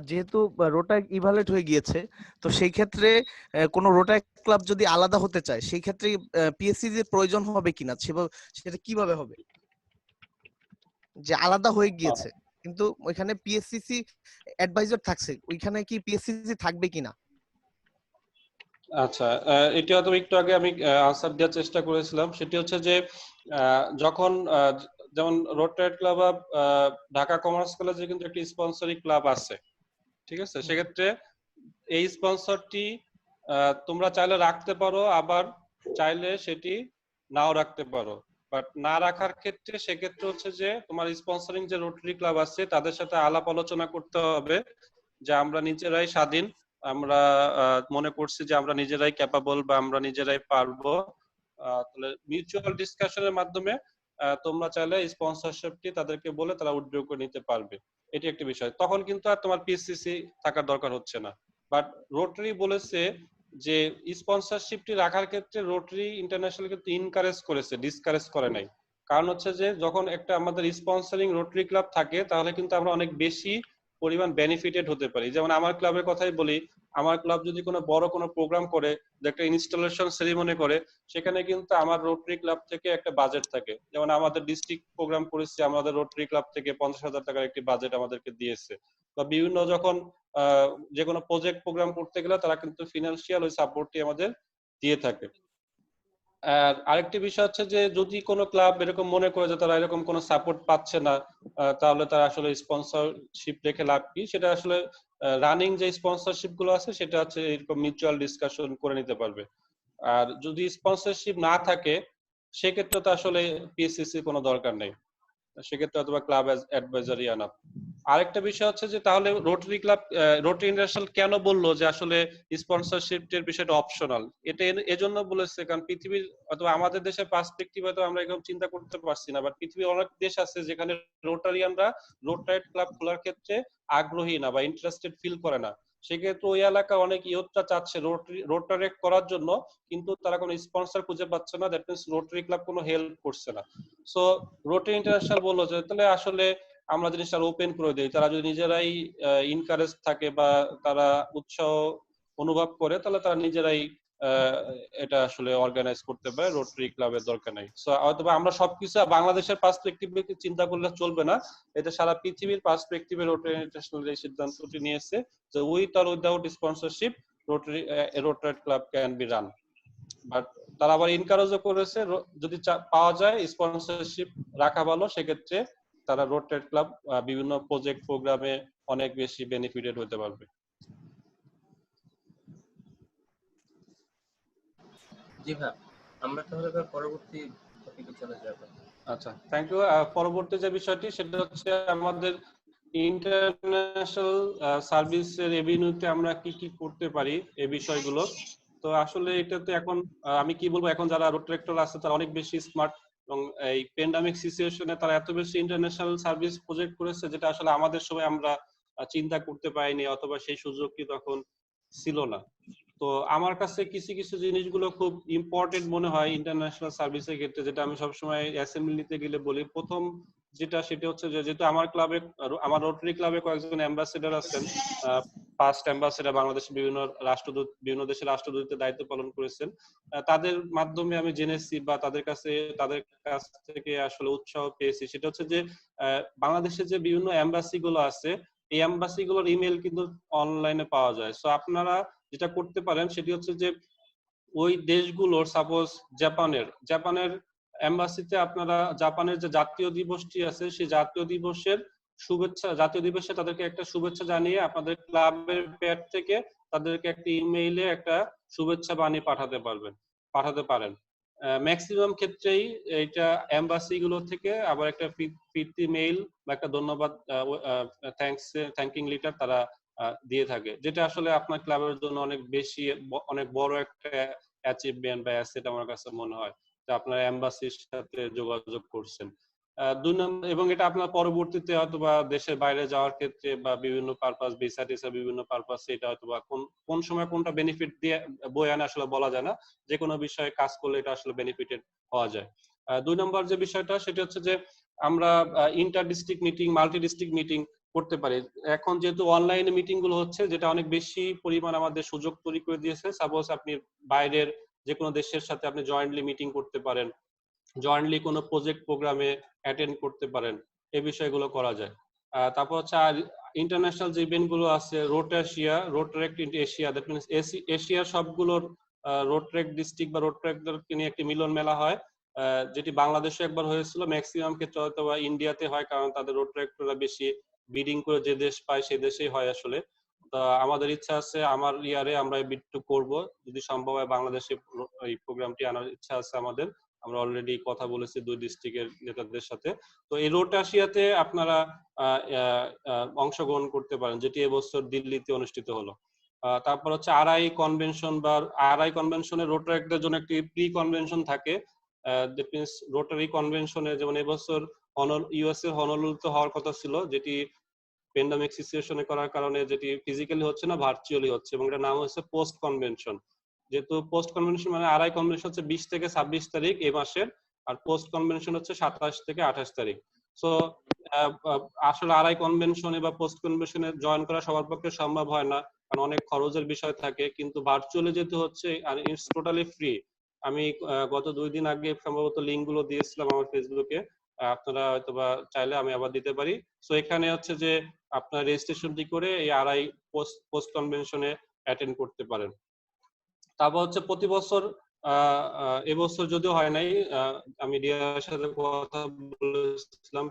যেহেতু রোটাক ইভালুয়েট হয়ে গিয়েছে, তো সেই ক্ষেত্রে কোন রোটাক ক্লাব যদি আলাদা হতে চায়, সেই ক্ষেত্রে পিএসসিসি এর প্রয়োজন হবে কিনা, সেটা কিভাবে হবে? যে আলাদা হয়ে গিয়েছে কিন্তু ওইখানে পিএসসিসি অ্যাডভাইজার থাকছে, ওইখানে কি পিএসসিসি থাকবে কিনা? আচ্ছা, এটা তো একটু আগে আমি আনসার দেওয়ার চেষ্টা করেছিলাম। সেটি হচ্ছে যে যখন যেমন Rotary Club of Dhaka commerce কলেজে কিন্তু একটি স্পন্সরি ক্লাব আছে, ঠিক আছে? সেক্ষেত্রে এই স্পন্সরটি তোমরা চাইলে রাখতে পারো, আবার চাইলে সেটি নাও রাখতে পারো। বাট না রাখার ক্ষেত্রে সেক্ষেত্রে হচ্ছে যে তোমার স্পন্সরিং যে রোটারি ক্লাব আছে তাদের সাথে আলাপ আলোচনা করতে হবে যে আমরা নিজেরাই স্বাধীন, আমরা মনে করছি যে আমরা নিজেরাই ক্যাপাবল বা আমরা নিজেরাই পারবো। তাহলে মিউচুয়াল ডিসকাশনের মাধ্যমে তোমরা চাইলে স্পন্সরশিপটি তাদেরকে বলে তারা উইথড্র করে নিতে পারবে। এটি একটি বিষয়। তখন কিন্তু আর তোমার পিএসসিসি থাকার দরকার হচ্ছে না। বাট রোটারি বলেছে যে স্পন্সরশিপটি রাখার ক্ষেত্রে রোটারি ইন্টারন্যাশনাল কিন্তু ইনকারেজ করেছে, ডিসকারেজ করে নাই। কারণ হচ্ছে যে যখন একটা আমাদের স্পন্সরিং রোটারি ক্লাব থাকে তাহলে কিন্তু আমরা অনেক বেশি পরিমাণ বেনিফিটেড হতে পারি। যেমন আমার ক্লাবের কথাই বলি, আমার ক্লাব যদি কোনো বড় কোনো প্রোগ্রাম করে, একটা ইনস্টলেশন সেরিমনি করে, সেখানে কিন্তু আমার রোটারি ক্লাব থেকে একটা বাজেট থাকে। যেমন আমাদের ডিস্ট্রিক্ট প্রোগ্রাম করেছি, আমাদের রোটারি ক্লাব থেকে 50,000 টাকার একটি বাজেট আমাদেরকে দিয়েছে। বা বিভিন্ন যখন যে কোনো প্রজেক্ট প্রোগ্রাম করতে গেলে তারা কিন্তু ফিনান্সিয়াল ওই সাপোর্টটি আমাদের দিয়ে থাকে। আর আরেকটি বিষয় হচ্ছে যে যদি কোনো ক্লাব এরকম মনে করে যে তারা এরকম কোনো সাপোর্ট পাচ্ছে না, তাহলে তারা আসলে স্পন্সরশিপ রেখে লাভ কি, সেটা আসলে রানিং যে স্পন্সরশিপ গুলো আছে সেটা হচ্ছে এরকম মিউচুয়াল ডিসকাশন করে নিতে পারবে। আর যদি স্পন্সরশিপ না থাকে সেক্ষেত্রে তো আসলে পিএসসিসি কোনো দরকার নেই, সেক্ষেত্রে অথবা ক্লাব অ্যাডভাইজারি আনা। আরেকটা বিষয় হচ্ছে যে তাহলে রোটারি ক্লাব রোটারি ইন্টারন্যাশনাল কেন বললো যে আসলে স্পন্সরশিপের বিষয়টা অপশনাল? এটা এজন্য বলেছে কারণ পৃথিবীর অথবা আমাদের দেশের পার্সপেক্টিভ হয়তো আমরা এরকম চিন্তা করতে পারছি না, বাট পৃথিবীর অনেক দেশ আছে যেখানে রোটারিয়ানরা রোটারি ক্লাব খোলার ক্ষেত্রে আগ্রহী না বা ইন্টারেস্টেড ফিল করে না। সেক্ষেত্রে ওই এলাকার অনেক ইয়ুথরা চাচ্ছে রোটারি করার জন্য, কিন্তু তারা কোনো স্পন্সর খুঁজে পাচ্ছে না, দ্যাট মিনস রোটারি ক্লাব কোনো হেল্প করছে না। সো রোটারি ইন্টারন্যাশনাল বললো যে তাহলে আসলে আমরা জিনিসটা ওপেন করে দিই, তারা যদি নিজেরাই ইনকারেজ থাকে বা তারা উৎসাহ অনুভব করে তাহলে তারা নিজেরাই এটা আসলে অর্গানাইজ করতে পারে, রোটারি ক্লাবের দরকার নাই। সো অথবা আমরা সবকিছু বাংলাদেশের পার্সপেক্টিভে চিন্তা করলে চলবে না, এটা সারা পৃথিবীর পার্সপেক্টিভে রোটারি ইন্টারন্যাশনাল এই সিদ্ধান্তটি নিয়েছে যে with or without sponsorship rotary club can be run. But তারা আবার এনকারেজও করেছে যদি পাওয়া যায় স্পন্সরশিপ রাখা ভালো, সেক্ষেত্রে তারা রোটারি ক্লাব বিভিন্ন প্রজেক্ট প্রোগ্রামে অনেক বেশি বেনিফিটেড হতে পারবে। জি ভাই, আমরা তাহলে পরবর্তী টপিকে চলে যাব। আচ্ছা, থ্যাংক ইউ। পরবর্তী যে বিষয়টি সেটা হচ্ছে আমাদের ইন্টারন্যাশনাল সার্ভিসের রেভিনিউতে আমরা কি কি করতে পারি এই বিষয়গুলো। তো আসলে এটাতে এখন আমি কি বলবো, এখন যারা রোড ডিরেক্টর আছে তারা অনেক বেশি স্মার্ট, এবং এই প্যান্ডামিক সিচুয়েশনে তারা এত বেশি ইন্টারন্যাশনাল সার্ভিস প্রজেক্ট করেছে যেটা আসলে আমাদের সময় আমরা চিন্তা করতে পারিনি অথবা সেই সুযোগটি তখন ছিল না। তো আমার কাছে কিছু কিছু জিনিসগুলো খুব ইম্পর্টেন্ট মনে হয় ইন্টারন্যাশনাল সার্ভিসের ক্ষেত্রে, যেটা আমি সবসময় অ্যাসেম্বলিতে গেলে বলি। প্রথম যেটা সেটা হচ্ছে যে যেহেতু আমার রোটারি ক্লাবে কয়েকজন অ্যাম্বাসেডর আছেন, পাস্ট অ্যাম্বাসেডর বাংলাদেশের বিভিন্ন রাষ্ট্রদূত, বিভিন্ন দেশের রাষ্ট্রদূতের দায়িত্ব পালন করেছেন, তাদের মাধ্যমে আমি জেনেছি বা তাদের কাছ থেকে আসলে উৎসাহ পেয়েছি, সেটা হচ্ছে যে বাংলাদেশের যে বিভিন্ন অ্যাম্বাসি গুলো আছে এই অ্যাম্বাসি গুলোর ইমেল কিন্তু অনলাইনে পাওয়া যায়। সো আপনারা যেটা করতে পারেন সেটি হচ্ছে যে ওই দেশগুলোর সাপোজ জাপানের এম্বাসিতে আপনারা জাপানের যে জাতীয় দিবসটি আছে সেই জাতীয় দিবসে তাদেরকে একটা শুভেচ্ছা জানিয়ে আপনাদের ক্লাবের পেজ থেকে তাদেরকে একটা ইমেইলে একটা শুভেচ্ছা বানিয়ে পাঠাতে পারেন। ম্যাক্সিমাম ক্ষেত্রেই এটা এম্বাসি গুলো থেকে আবার একটা ফিরতি মেইল বা একটা ধন্যবাদ থ্যাঙ্কিং লেটার তারা দিয়ে থাকে, যেটা আসলে আপনার ক্লাবের জন্য অনেক বড় একটা অ্যাচিভমেন্ট বা অ্যাসেট আমার কাছে মনে হয় যে আপনার এম্বাসির সাথে যোগাযোগ করছেন। 2 নম্বর, এবং এটা আপনার পরবর্তীতে হয়তোবা দেশের বাইরে যাওয়ার ক্ষেত্রে বা বিভিন্ন পারপাস, ভিসা টিসা বিভিন্ন পারপাস, এটা হয়তোবা কোন সময় কোনটা বেনিফিট দিয়ে বয়ে আনে আসলে বলা যায় না, যে কোনো বিষয়ে কাজ করলে এটা আসলে বেনিফিটেড হওয়া যায়। 2 নম্বর যে বিষয়টা সেটা হচ্ছে যে আমরা inter district meeting, multi district meeting করতে পারি। এখন যেহেতু অনলাইনে মিটিং গুলো হচ্ছে, যেটা অনেক বেশি পরিমাণ আমাদের সুযোগ তৈরি করে দিয়েছে। সাপোজ আপনি বাইরের যে কোনো দেশের সাথে আপনি জয়েন্টলি মিটিং করতে পারেন, জয়েন্টলি কোনো প্রজেক্ট প্রোগ্রামে অ্যাটেন্ড করতে পারেন, এই বিষয়গুলো করা যায়। তারপর হচ্ছে আর ইন্টারন্যাশনাল যে ইভেন্ট গুলো আছে, রোটারেক্ট এশিয়া, দ্যাট মিনস এশিয়ার সবগুলোর রোটারেক্ট ডিস্ট্রিক্ট বা রোটারেক্টদেরকে নিয়ে একটি মিলন মেলা হয়, যেটি বাংলাদেশে একবার হয়েছিল। ম্যাক্সিমাম ক্ষেত্রে হয়তো বা ইন্ডিয়াতে হয়, কারণ তাদের রোটারেক্টরা বেশি বিডিং করে যে দেশ পায় সেই দেশেই হয় আসলে। আমাদের ইচ্ছা আছে আমার ইয়ারে আমরা বিট করব, যদি সম্ভব হয় বাংলাদেশে এই প্রোগ্রামটি আনার ইচ্ছা আছে আমাদের। আমরা অলরেডি কথা বলেছি 2 ডিস্ট্রিক্টের নেতাদের সাথে। তো এই রোটাশিয়াতে আপনারা অংশগ্রহণ করতে পারেন, যেটি এবছর দিল্লিতে অনুষ্ঠিত হলো। তারপর হচ্ছে আরআই কনভেনশনে রোটারেক্টদের জন্য একটি প্রি কনভেনশন থাকে। দ্যাট মিনস রোটারি কনভেনশনে যেমন এবছর ইউএসএ হনলুলুতে হওয়ার কথা ছিল, যেটি প্যান্ডেমিক সিচুয়েশনে করার কারণে যেটি ফিজিক্যালি হচ্ছে না, ভার্চুয়ালি হচ্ছে, এবং এটার নাম হচ্ছে পোস্ট কনভেনশন। যেহেতু পোস্ট কনভেনশন মানে আরআই কনভেনশন হচ্ছে 20 থেকে 26 তারিখ এই মাসের, আর পোস্ট কনভেনশন হচ্ছে 27 থেকে 28 তারিখ। সো আসলে আরআই কনভেনশনে বা পোস্ট কনভেনশনে জয়েন করা সবার পক্ষে সম্ভব হয় না, কারণ অনেক খরচের বিষয় থাকে, কিন্তু ভার্চুয়ালি যেহেতু হচ্ছে আর ইটস টোটালি ফ্রি। আমি গত 2 দিন আগে সম্ভবত লিঙ্ক গুলো দিয়েছিলাম আমার ফেসবুকে, আপনারা হয়তোবা চাইলে আমি আবার দিতে পারি। সো এখানে হচ্ছে যে আপনার রেজিস্ট্রেশনটি করে এই আরআই পোস্ট কনভেনশনে অ্যাটেন্ড করতে পারেন। তারপর হচ্ছে প্রতি বছর এবছর যদিও হয় নাই, আমি রিয়ার সাথে কথা বলেছিলাম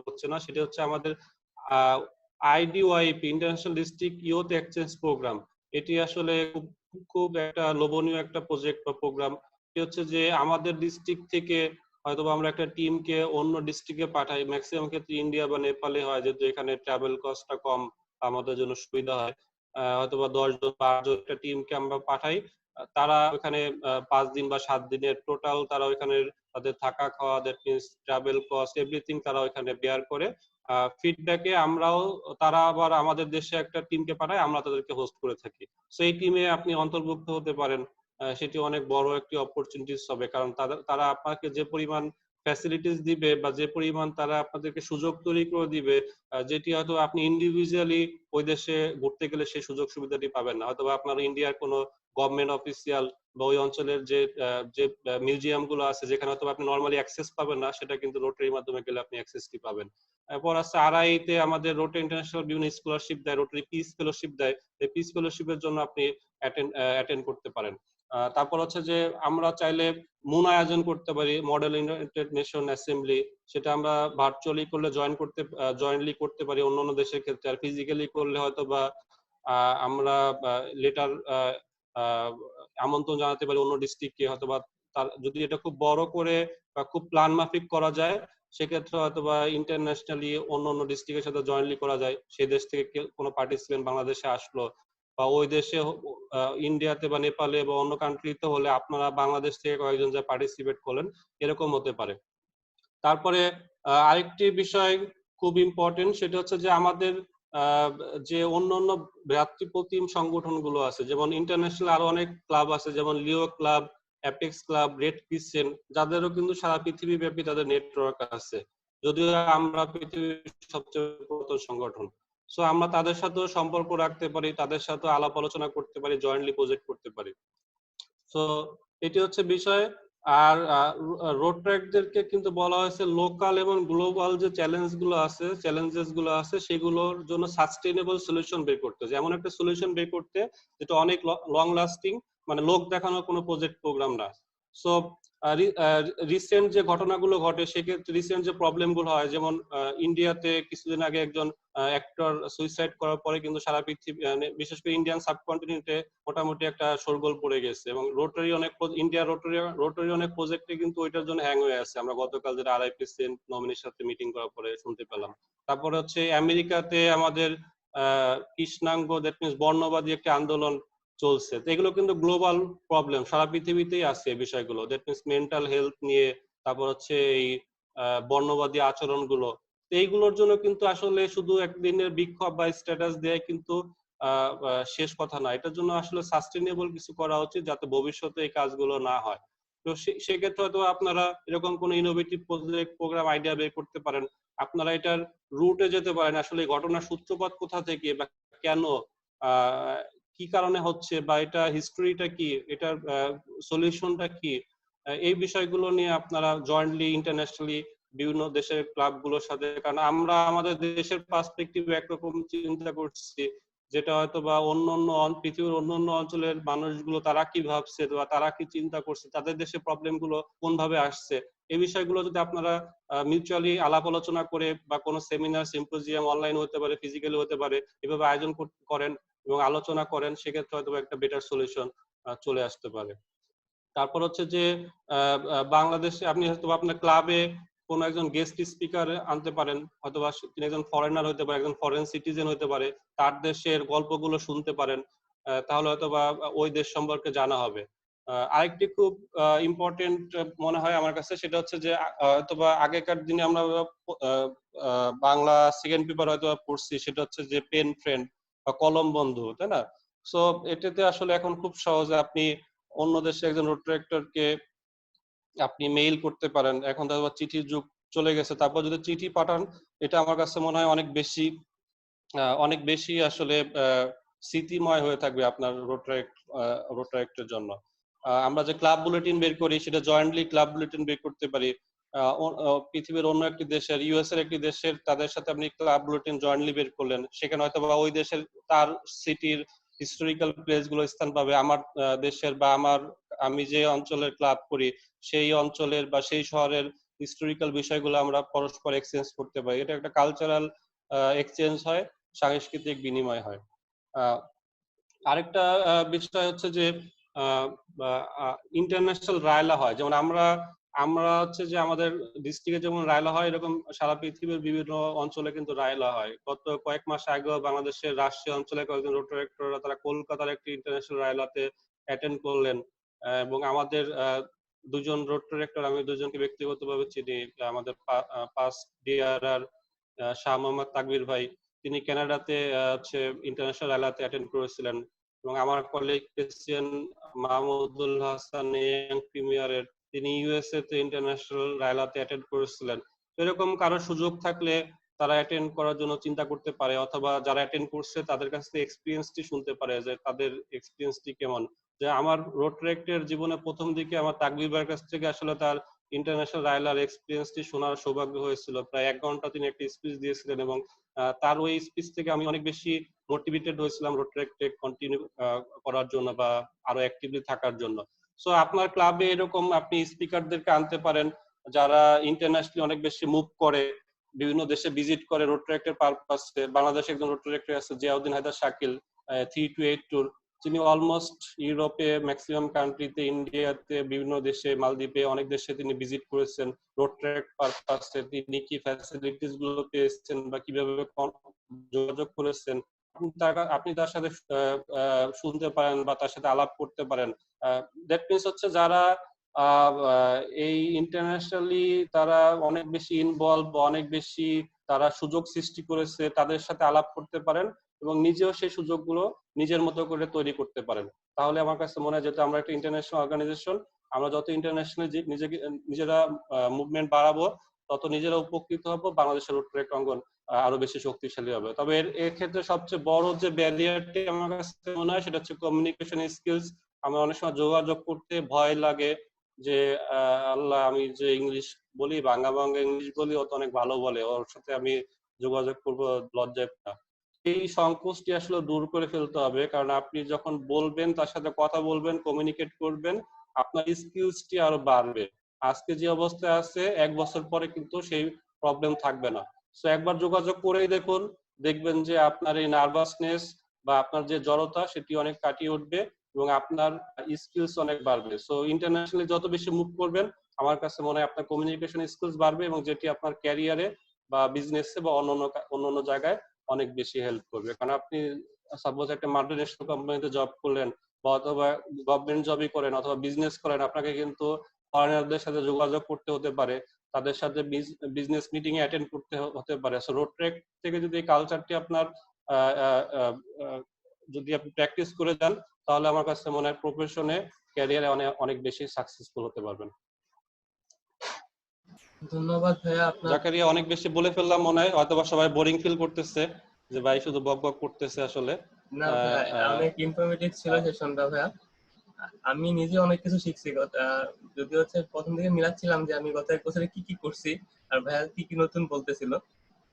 হচ্ছে না, সেটা হচ্ছে আমাদের IDYP international district youth exchange program. এটি আসলে খুব একটা লোভনীয় একটা প্রজেক্ট বা প্রোগ্রাম। এটি হচ্ছে যে আমাদের ডিস্ট্রিক্ট থেকে হয়তো আমরা একটা টিমকে অন্য ডিস্ট্রিক্টে পাঠাই, ম্যাক্সিমাম ক্ষেত্রে ইন্ডিয়া বা নেপালে হয়, যেহেতু এখানে ট্রাভেল কস্টটা কম, আমাদের জন্য সুবিধা হয়। হয়তো বা 10 জন 12 জন একটা টিমকে আমরা পাঠাই, তারা ওখানে 5 দিন বা 7 দিনের টোটাল তারা ওখানে তাদের থাকা খাওয়া, that means travel cost everything তারা ওখানে বেয়ার করে। ফিডব্যাকে আমরাও, তারা আবার আমাদের দেশে একটা টিমকে পাঠায়, আমরা তাদেরকে হোস্ট করে থাকি। সো এই টিমে আপনি অন্তর্ভুক্ত হতে পারেন, সেটি অনেক বড় একটি অপরচুনিটিস হবে, কারণ তারা আপনাকে যে পরিমাণ ফ্যাসিলিটিস দিবে বা যে পরিমাণ তারা আপনাদেরকে সুযোগ তৈরি করে দিবে, যেটি হয়তো আপনি ইন্ডিভিজুয়ালি ওই দেশে ঘুরতে গেলে সেই সুযোগ সুবিধাটি পাবেন না। হয়তো আপনার ইন্ডিয়ার কোনো গভর্নমেন্ট অফিসিয়াল বা ওই অঞ্চলের যে মিউজিয়াম গুলো আছে যেখানে হয়তো আপনি নর্মালি অ্যাক্সেস পাবেন না, সেটা কিন্তু রোটারির মাধ্যমে গেলে আপনি অ্যাক্সেসটি পাবেন। এরপর আছে আরআইতে আমাদের রোটারি ইন্টারন্যাশনাল বিভিন্ন স্কলারশিপ দেয়, রোটারি পিস ফেলোশিপ দেয়। এই পিস ফেলোশিপের জন্য আপনি অ্যাটেন্ড করতে পারেন। তারপর হচ্ছে যে আমরা চাইলে মুন আয়োজন করতে পারি, মডেল ইউনাইটেড নেশন অ্যাসেম্বলি, সেটা আমরা ভার্চুয়ালি করলে জয়েন্টলি করতে পারি অন্যান্য দেশের ক্ষেত্রে। আর ফিজিক্যালি করলে হয়তো বা আমরা লেটার আমন্ত্রণ জানাতে পারি অন্য ডিস্ট্রিক্টকে, হয়তো বা তার যদি এটা খুব বড় করে বা খুব প্ল্যান মাফিক করা যায়, সেক্ষেত্রে হয়তো বা ইন্টারন্যাশনালি অন্য ডিস্ট্রিক্টের সাথে জয়েন্টলি করা যায়। সেই দেশ থেকে কোনো পার্টিসিপেন্ট বাংলাদেশে আসলো, বা ওই দেশে ইন্ডিয়াতে বা নেপালে বা অন্য কান্ট্রিতে হলে আপনারা বাংলাদেশ থেকে কয়েকজন যা পার্টিসিপেট করলেন, এরকম হতে পারে। তারপরে আরেকটি বিষয় খুব ইম্পর্টেন্ট, সেটা হচ্ছে যে আমাদের যে অন্য ভ্রাতৃপ্রতিম সংগঠনগুলো আছে, যেমন ইন্টারন্যাশনাল আরো অনেক ক্লাব আছে, যেমন Leo Club, Apex Club, Red Crescent, যাদেরও কিন্তু সারা পৃথিবী ব্যাপী তাদের নেটওয়ার্ক আছে, যদিও আমরা পৃথিবীর সবচেয়ে পুরাতন সংগঠন। সো আমরা তাদের সাথেও সম্পর্ক রাখতে পারি, তাদের সাথে আলাপ আলোচনা করতে পারি, জয়েন্টলি প্রজেক্ট করতে পারি। সো এটি হচ্ছে বিষয়। আর রোড ট্র্যাকদেরকে কিন্তু বলা হয়েছে লোকাল এবং গ্লোবাল যে চ্যালেঞ্জেস গুলো আছে সেগুলোর জন্য সাস্টেইনেবল সলিউশন বের করতে, যেমন একটা সলিউশন বের করতে যেটা অনেক লং লাস্টিং, মানে লোক দেখানোর কোনো প্রজেক্ট প্রোগ্রাম না। সো রিসেন্ট যে ঘটনাগুলো ঘটে, সেক্ষেত্রে রিসেন্ট যে প্রবলেমগুলো হয়, যেমন ইন্ডিয়াতে কিছুদিন আগে একজন অ্যাক্টর সুইসাইড করার পরে কিন্তু সারা পৃথিবী, বিশেষ করে ইন্ডিয়ান সাবকন্টিনেন্টে মোটামুটি একটা শোরগোল পড়ে গেছে, এবং রোটারি অনেক প্রজেক্টে কিন্তু ওইটার জন্য হ্যাং হয়ে আছে। আমরা গতকাল যেটা RIP নমিনির সাথে মিটিং করার পরে শুনতে পেলাম। তারপরে হচ্ছে আমেরিকাতে আমাদের কৃষ্ণাঙ্গ, দ্যাট মিনস বর্ণবাদী একটা আন্দোলন চলছে। তো এগুলো কিন্তু গ্লোবাল প্রবলেম, সারা পৃথিবীতেই আছে এই বিষয়গুলো, দ্যাট মিনস মেন্টাল হেলথ নিয়ে, তারপর হচ্ছে এই বর্ণবাদী আচরণগুলো। এইগুলোর জন্য কিন্তু আসলে শুধু একদিনের বিক্ষোভ বা স্ট্যাটাস দেয় কিন্তু শেষ কথা না, এটার জন্য আসলে সাস্টেইনেবল কিছু করা উচিত যাতে ভবিষ্যতে এই কাজগুলো না হয়। তো সেক্ষেত্রে হয়তো আপনারা এরকম কোনো ইনোভেটিভ প্রজেক্ট প্রোগ্রাম আইডিয়া বের করতে পারেন, আপনারা এটার রুটে যেতে পারেন, আসলে ঘটনার সূত্রপাত কোথা থেকে বা কেন, কি কারণে হচ্ছে, বা এটা হিস্ট্রিটা কি, এটার সলিউশনটা কি, এই বিষয়গুলো নিয়ে আপনারা জয়েন্টলি ইন্টারন্যাশনালি বিভিন্ন দেশের ক্লাবগুলোর সাথে, কারণ আমরা আমাদের দেশের পার্সপেক্টিভ একরকম চিন্তা করছি, যেটা হয়তো বা পৃথিবীর অন্যান্য অঞ্চলের মানুষগুলো তারা কি ভাবছে বা তারা কি চিন্তা করছে, তাদের দেশে প্রবলেম গুলো কোন ভাবে আসছে, এই বিষয়গুলো যদি আপনারা মিউচুয়ালি আলাপ আলোচনা করে বা কোনো সেমিনার সিম্পোজিয়াম অনলাইন হতে পারে, ফিজিক্যালি হতে পারে, এভাবে আয়োজন করেন এবং আলোচনা করেন, সেক্ষেত্রে হয়তো একটা বেটার সলিউশন চলে আসতে পারে। তারপর হচ্ছে যে বাংলাদেশে আপনি হয়তো আপনার ক্লাবে কোন একজন গেস্ট স্পিকার আনতে পারেন, হয়তোবা তিনি একজন ফরেনার হতে পারে, একজন ফরেন সিটিজেন হতে পারে, তার দেশের গল্পগুলো শুনতে পারেন, তাহলে হয়তোবা ওই দেশ সম্পর্কে জানা হবে। আরেকটি খুব ইম্পর্টেন্ট মনে হয় আমার কাছে, সেটা হচ্ছে যে হয়তোবা আগেকার দিনে আমরা বাংলা সেকেন্ড পেপার হয়তো পড়ছি, সেটা হচ্ছে যে পেন ফ্রেন্ড বা কলম বন্ধু, তাই না? সো এটাতে আসলে এখন খুব সহজে আপনি অন্য দেশে একজন রোড ট্রাক্টরকে আপনি মেইল করতে পারেন, এখন তো চিঠির যুগ চলে গেছে, তারপর যদি চিঠি পাঠান, এটা আমার কাছে মনে হয় অনেক বেশি আসলে স্মৃতিময় হয়ে থাকবে আপনার রোড ট্রাক্টের জন্য। আমরা যে ক্লাব বুলেটিন বের করি, সেটা জয়েন্টলি ক্লাব বুলেটিন বের করতে পারি, পৃথিবীর অন্য একটি দেশের, ইউএস এর একটি দেশের, তাদের সাথে আপনি ক্লাব রুটিন জয়েন্টলি বের করলেন, সেখানে হয়তো বা ওই দেশের তার সিটির হিস্টোরিক্যাল প্লেস গুলো স্থান পাবে, আমার দেশের বা আমি যে অঞ্চলের ক্লাব করি সেই অঞ্চলের বা সেই শহরের হিস্টোরিক্যাল বিষয়গুলো আমরা পরস্পর এক্সচেঞ্জ করতে পারি। এটা একটা কালচারাল এক্সচেঞ্জ হয়, সাংস্কৃতিক বিনিময় হয়। আরেকটা বিষয় হচ্ছে যে ইন্টারন্যাশনাল রায়লা হয়, যেমন আমরা হচ্ছে যে আমাদের ডিস্ট্রিক্টে যেমন রায়লা হয়, এরকম সারা পৃথিবীর বিভিন্ন অঞ্চলে কিন্তু রায়লা হয়। গত কয়েক মাস আগেও বাংলাদেশের রাজশাহী অঞ্চলে কয়েকজন রোটারেক্টররা তারা কলকাতার একটি ইন্টারন্যাশনাল রায়লাতে অ্যাটেন্ড করলেন, এবং আমাদের দুজন রোটারেক্টর, আমি দুজনকে ব্যক্তিগতভাবে চিনি, আমাদের পাস্ট ডিআরআর শাহ মোহাম্মদ তাকবীর ভাই, তিনি কানাডাতে হচ্ছে ইন্টারন্যাশনাল রায়লাতে অ্যাটেন্ড করেছিলেন, এবং আমার colleague Christian Mahmudul Hasan young প্রিমিয়ারের, তিনি ইউএসএ তে ইন্টারন্যাশনাল রায়লাতে অ্যাটেন্ড করেছিলেন। এরকম কারো সুযোগ থাকলে তারা অ্যাটেন্ড করার জন্য চিন্তা করতে পারে, অথবা যারা অ্যাটেন্ড করছে তাদের কাছ থেকে এক্সপিরিয়েন্সটি শুনতে পারে যে তাদের এক্সপিরিয়েন্সটি কেমন। যে আমার রোটারেক্টের জীবনে প্রথম দিকে আমার তাকবীর ভাইয়ের কাছ থেকে আসলে তার ইন্টারন্যাশনাল রায়লার এক্সপিরিয়েন্সটি শোনার সৌভাগ্য হয়েছিল। প্রায় 1 ঘন্টা তিনি একটি স্পিচ দিয়েছিলেন, এবং তার ওই স্পিচ থেকে আমি অনেক বেশি মোটিভেটেড হয়েছিলাম রোটারেক্টে কন্টিনিউ করার জন্য বা আরো অ্যাক্টিভলি থাকার জন্য। সো আপনার ক্লাবে এরকম আপনি স্পিকারদেরকে আনতে পারেন যারা ইন্টারন্যাশনালি অনেক বেশি মুভ করে, বিভিন্ন দেশে ভিজিট করে রোটারেক্টের পারপাসে। বাংলাদেশে একজন রোটারেক্টর আছে জিয়াউদ্দিন হায়দার শাকিল, 328 ট্যুর, তিনি অলমোস্ট ইউরোপে ম্যাক্সিমাম কান্ট্রিতে, ইন্ডিয়াতে, বিভিন্ন দেশে, মালদ্বীপে, অনেক দেশে তিনি ভিজিট করেছেন রোটারেক্ট পারপাসে। তিনি কি ফ্যাসিলিটিস গুলো পেয়েছেন বা কিভাবে যোগাযোগ করেছেন, আপনি তার সাথে শুনতে পারেন বা তার সাথে আলাপ করতে পারেন। দ্যাট মিনস হচ্ছে যারা এই ইন্টারন্যাশনালি তারা অনেক বেশি ইনভলভ, অনেক বেশি তারা সুযোগ সৃষ্টি করেছে, তাদের সাথে আলাপ করতে পারেন এবং নিজেও সেই সুযোগগুলো নিজের মতো করে তৈরি করতে পারেন। তাহলে আমার কাছে মনে হয়, যেহেতু আমরা একটা ইন্টারন্যাশনাল অর্গানাইজেশন, আমরা যত ইন্টারন্যাশনালি নিজেরা মুভমেন্ট বাড়াবো, তত নিজেরা উপকৃত হবো, বাংলাদেশের রোটারেক্ট অঙ্গন আরো বেশি শক্তিশালী হবে। তবে এর ক্ষেত্রে সবচেয়ে বড় যে ব্যারিয়ারটি আমার কাছে মনে হয় সেটা হচ্ছে কমিউনিকেশন স্কিলস। আমার অনেক সময় যোগাযোগ করতে ভয় লাগে যে আল্লাহ, আমি যে ইংলিশ বলি, বাংলা ইংলিশ বলি, ও তো অনেক ভালো বলে, ওর সাথে আমি যোগাযোগ করবো লজ্জায় না। এই সংকোচটি আসলে দূর করে ফেলতে হবে, কারণ আপনি যখন বলবেন, তার সাথে কথা বলবেন, কমিউনিকেট করবেন, আপনার স্কিলসটি আরো বাড়বে। আজকে যে অবস্থায় আছে, 1 বছর পরে কিন্তু সেই প্রবলেম থাকবে না। সো একবার যোগাযোগ করেই দেখুন, দেখবেন যে আপনার এই নার্ভাসনেস বা আপনার যে জড়তা সেটি অনেক কাটিয়ে উঠবে এবং আপনার স্কিলস অনেক বাড়বে। সো ইন্টারন্যাশনালি যত বেশি মুভ করবেন, আমার কাছে মনে হয় আপনার কমিউনিকেশন স্কিলস বাড়বে, এবং যেটি আপনার ক্যারিয়ারে বা বিজনেসে বা অন্যান্য জায়গায় অনেক বেশি হেল্প করবে। কারণ আপনি সাপোজ একটা মাল্টিনেশনাল কোম্পানিতে জব করলেন, বা অথবা গভর্নমেন্ট জবই করেন, অথবা বিজনেস করেন, আপনাকে কিন্তু ফরেনারদের সাথে যোগাযোগ করতে হতে পারে, তাদের সাথে বিজনেস মিটিং এ অ্যাটেন্ড করতে হতে পারে। সো রোটারেক্ট থেকে যদি এই কালচারটি আপনার যদি আপনি প্র্যাকটিস করে যান, তাহলে আমার কাছে মনে হয় প্রফেশনে, ক্যারিয়ারে অনেক বেশি সাকসেসফুল হতে পারবেন। ধন্যবাদ ভাইয়া। আপনার জাকারিয়া, অনেক বেশি বলে ফেললাম মনে হয়, হয়তোবা সবাই বোরিং ফিল করতেছে যে ভাই শুধু বক বক করতেছে। আসলে না ভাইয়া, অনেক ইনফরমেটিভ ছিল সেশনটা ভাইয়া। আমি নিজে অনেক কিছু শিখছি। যদি হচ্ছে প্রথম দিকে মিলাচ্ছিলাম যে আমি গত 1 বছরে কি কি করছি আর ভাইয়া কি কি নতুন বলতেছিল,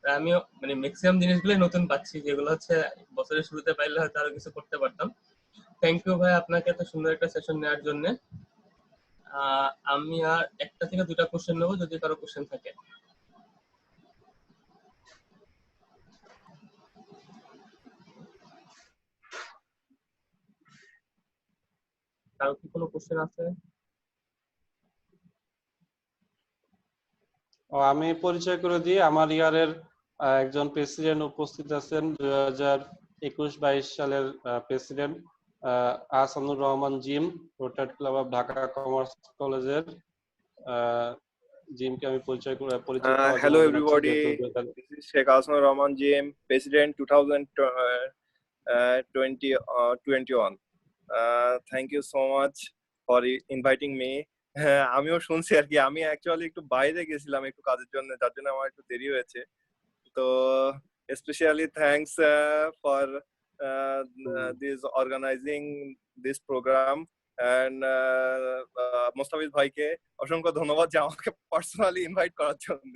আমিও মানে ম্যাক্সিমাম জিনিসগুলোই নতুন পাচ্ছি, যেগুলো হচ্ছে বছরের শুরুতে পাইলে হয়তো আরো কিছু করতে পারতাম। থ্যাংক ইউ ভাই আপনাকে এত সুন্দর একটা সেশন নেওয়ার জন্য। আমি আর 1টা থেকে 2টা কোশ্চেন নেবো, যদি কারো কোশ্চেন থাকে। কারো কি কোনো কোশ্চেন আছে? আমি পরিচয় করে দিই, আমার ইয়ারের একজন প্রেসিডেন্ট উপস্থিত আছেন, 2021-22 সালের president Ahsanur Rahman gym, rotary Club of Dhaka commerce কলেজের। জিমকে আমি পরিচয় Hello everybody, this is Sheikh Ahsanur Rahman GM, President 2021. Thank you so much for inviting me. আমিও শুনছি আর কি, আমি অ্যাকচুয়ালি একটু বাইরে গেছিলাম একটু কাজের জন্য, যার জন্য আমার একটু দেরি হয়েছে। তো specially thanks for this organizing this program and Mostafiz ভাইকে অসংখ্য ধন্যবাদ যে আমাকে পার্সোনালি ইনভাইট করার জন্য।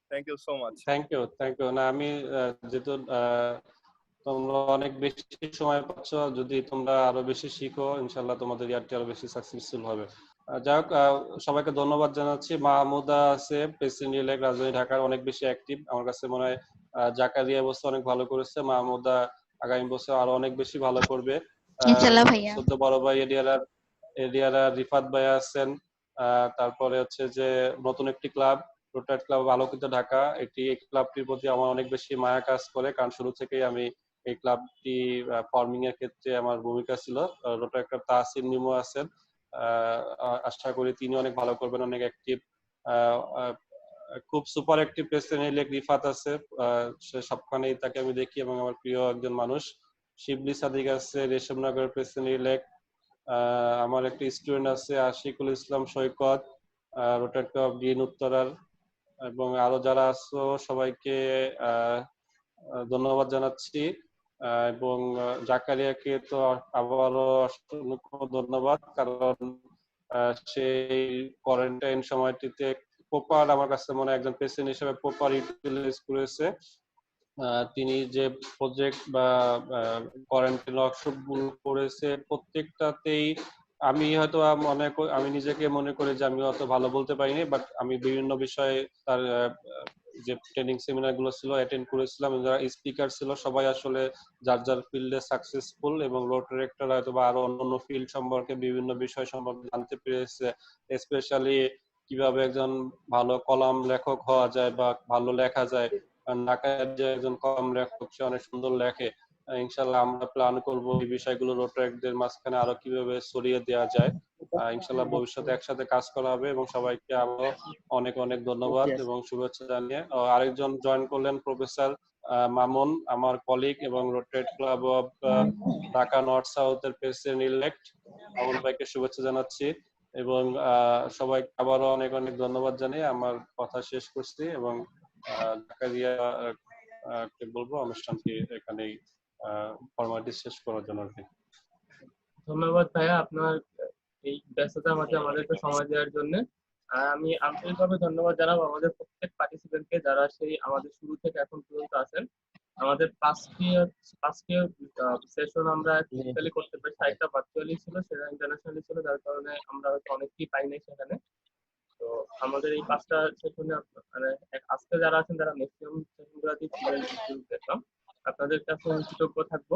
Thank you so much. Thank you. না আমি যেহেতু তোমরা অনেক বেশি সময় পাচ্ছ, যদি তোমরা আরো বেশি শিখো ইনশাল্লাহ তোমাদের ইয়ারটি আরো বেশি সাকসেসফুল হবে। যাই হোক, সবাইকে ধন্যবাদ জানাচ্ছি। মাহমুদা আছে প্রেসিডেন্ট ইলেক্ট রাজধানী ঢাকার, অনেক বেশি অ্যাক্টিভ। আমার কাছে মনে হয় জাকারিয়া বছর অনেক ভালো করেছে, মাহমুদা আগামী বছর আরো অনেক বেশি ভালো করবে। ইনশাআল্লাহ ভাইয়া। সদ্য বড় ভাই এডিয়ারা রিফাত ভাই আছেন। তারপরে হচ্ছে যে নতুন একটি ক্লাব রোটারি ক্লাব আলোকিত ঢাকা, এই ক্লাবটির প্রতি আমার অনেক বেশি মায়া কাজ করে, কারণ শুরু থেকেই আমি এই ক্লাবটি ফর্মিং এর ক্ষেত্রে আমার ভূমিকা ছিল। রোটারি ক্লাব তাহসিন নিমো আছেন, আশা করি তিনি অনেক ভালো করবেন, অনেক অ্যাক্টিভ। খুব super active president elect Rifat আছে, সে সবখানেই তাকে আমি দেখি এবং আমার প্রিয় একজন মানুষ। শিবলি সাদিক আছে রেশমনগর প্রেসিডেন্ট ইলেক্ট। আমার একটি স্টুডেন্ট আছে আশিকুল ইসলাম সৈকত, রোটারি ক্লাব ডিন উত্তরার। এবং আরো যারা আছো সবাইকে ধন্যবাদ জানাচ্ছি। এবং জাকারিয়াকে তো আবারও অসংখ্য ধন্যবাদ, কারণ সেই কোয়ারেন্টাইন সময়টিতে প্রপার আমার কাছে মনে হয় একজন পেশেন্ট হিসেবে প্রপার ইউটিলাইজ করেছে। তিনি যে প্রজেক্ট বা কোয়ারেন্টাইন ওয়ার্কশপ গুলো করেছে প্রত্যেকটাতেই আমি হয়তো আমি নিজেকে মনে করি যে আমি অত ভালো বলতে পারিনি, বাট আমি বিভিন্ন বিষয়ে তার যে ট্রেনিং সেমিনার গুলো ছিল অ্যাটেন্ড করেছিলাম। যারা স্পিকার ছিল সবাই আসলে যার যার ফিল্ডে সাকসেসফুল, এবং রোটারি ডিরেক্টর হয়তো বা আরো অন্যান্য ফিল্ড সম্পর্কে বিভিন্ন বিষয় সম্পর্কে জানতে পেরেছে, স্পেশালি কিভাবে একজন ভালো কলাম লেখক হওয়া যায় বা ভালো লেখা যায়। ঢাকার যে একজন কলাম লেখক সে অনেক সুন্দর লেখে। ইনশাল্লাহ আমরা প্ল্যান করব এই বিষয়গুলো রোটারিদের মাঝখানে আরো কিভাবে ছড়িয়ে দেওয়া যায়। ইনশাল্লাহ ভবিষ্যতে একসাথে কাজ করা হবে, এবং সবাইকে আরো অনেক অনেক ধন্যবাদ এবং শুভেচ্ছা জানিয়ে আরেকজন জয়েন করলেন প্রফেসর মামুন, আমার কলিগ এবং rotary Club of Dhaka north সাউথের প্রেসিডেন্ট ইলেক্ট। মামুন ভাইকে শুভেচ্ছা জানাচ্ছি এবং সবাইকে আবারও অনেক অনেক ধন্যবাদ জানিয়ে আমার কথা শেষ করছি এবং জাকারিয়া কে বলবো অনুষ্ঠানটি এখানেই ফরমালিটি শেষ করার জন্য। ধন্যবাদ ভাইয়া আপনার এই ব্যস্ততার মাঝে আমাদেরকে সময় দেওয়ার জন্য। আর আমি আন্তরিকভাবে ধন্যবাদ জানাবো আমাদের প্রত্যেক পার্টিসিপেন্টকে যারা সেই আমাদের শুরু থেকে এখন পর্যন্ত আছেন। আমাদের পাঁচটি সেশন আমরা ফিজিক্যালি করতে পারি, 6টা ভার্চুয়ালি ছিল, সেটা ইন্টারন্যাশনালি ছিল, যার কারণে আমরা হয়তো অনেককেই পাই নাই সেখানে। তো আমাদের এই 5টা সেশনে মানে আজকে যারা আছেন তারা ম্যাক্সিমাম সেশনগুলোতেই ছিলেন। আপনাদের কাছে আমি কৃতজ্ঞ থাকবো।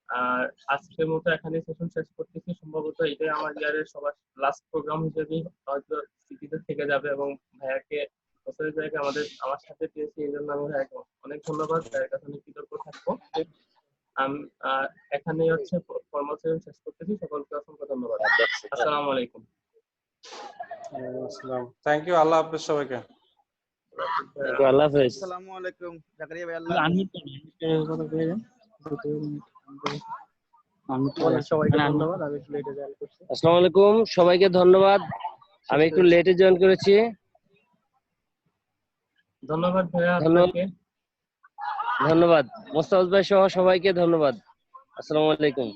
আর আজকের মতো এখানে সেশন শেষ করতেছি। সম্ভবত এটাই আমার ইয়ারের সবার লাস্ট প্রোগ্রাম হিসেবে হয়তো স্মৃতিতে থেকে যাবে, এবং ভাইয়াকে আমার সাথে পেয়েছি এই জন্য আমি ভাইয়াকে অনেক ধন্যবাদ, ভাইয়ের কাছে আমি কৃতজ্ঞ থাকবো। আমি এখানেই হচ্ছে ফর্মাল সেশন শেষ করতেছি। সকলকে অসংখ্য ধন্যবাদ। আসসালামু আলাইকুম। Thank you. আল্লাহ হাফেজ সবাইকে। আল্লাহ হাফেজ। আসসালামু আলাইকুম জাকারিয়া ভাই। আসসালামু আলাইকুম, সবাইকে ধন্যবাদ। আমি একটু লেটে জয়েন করেছি। ধন্যবাদ ভাইয়া আপনাকে। ধন্যবাদ মোস্তাফিজ ভাই সহ সবাইকে ধন্যবাদ। আসসালামু আলাইকুম।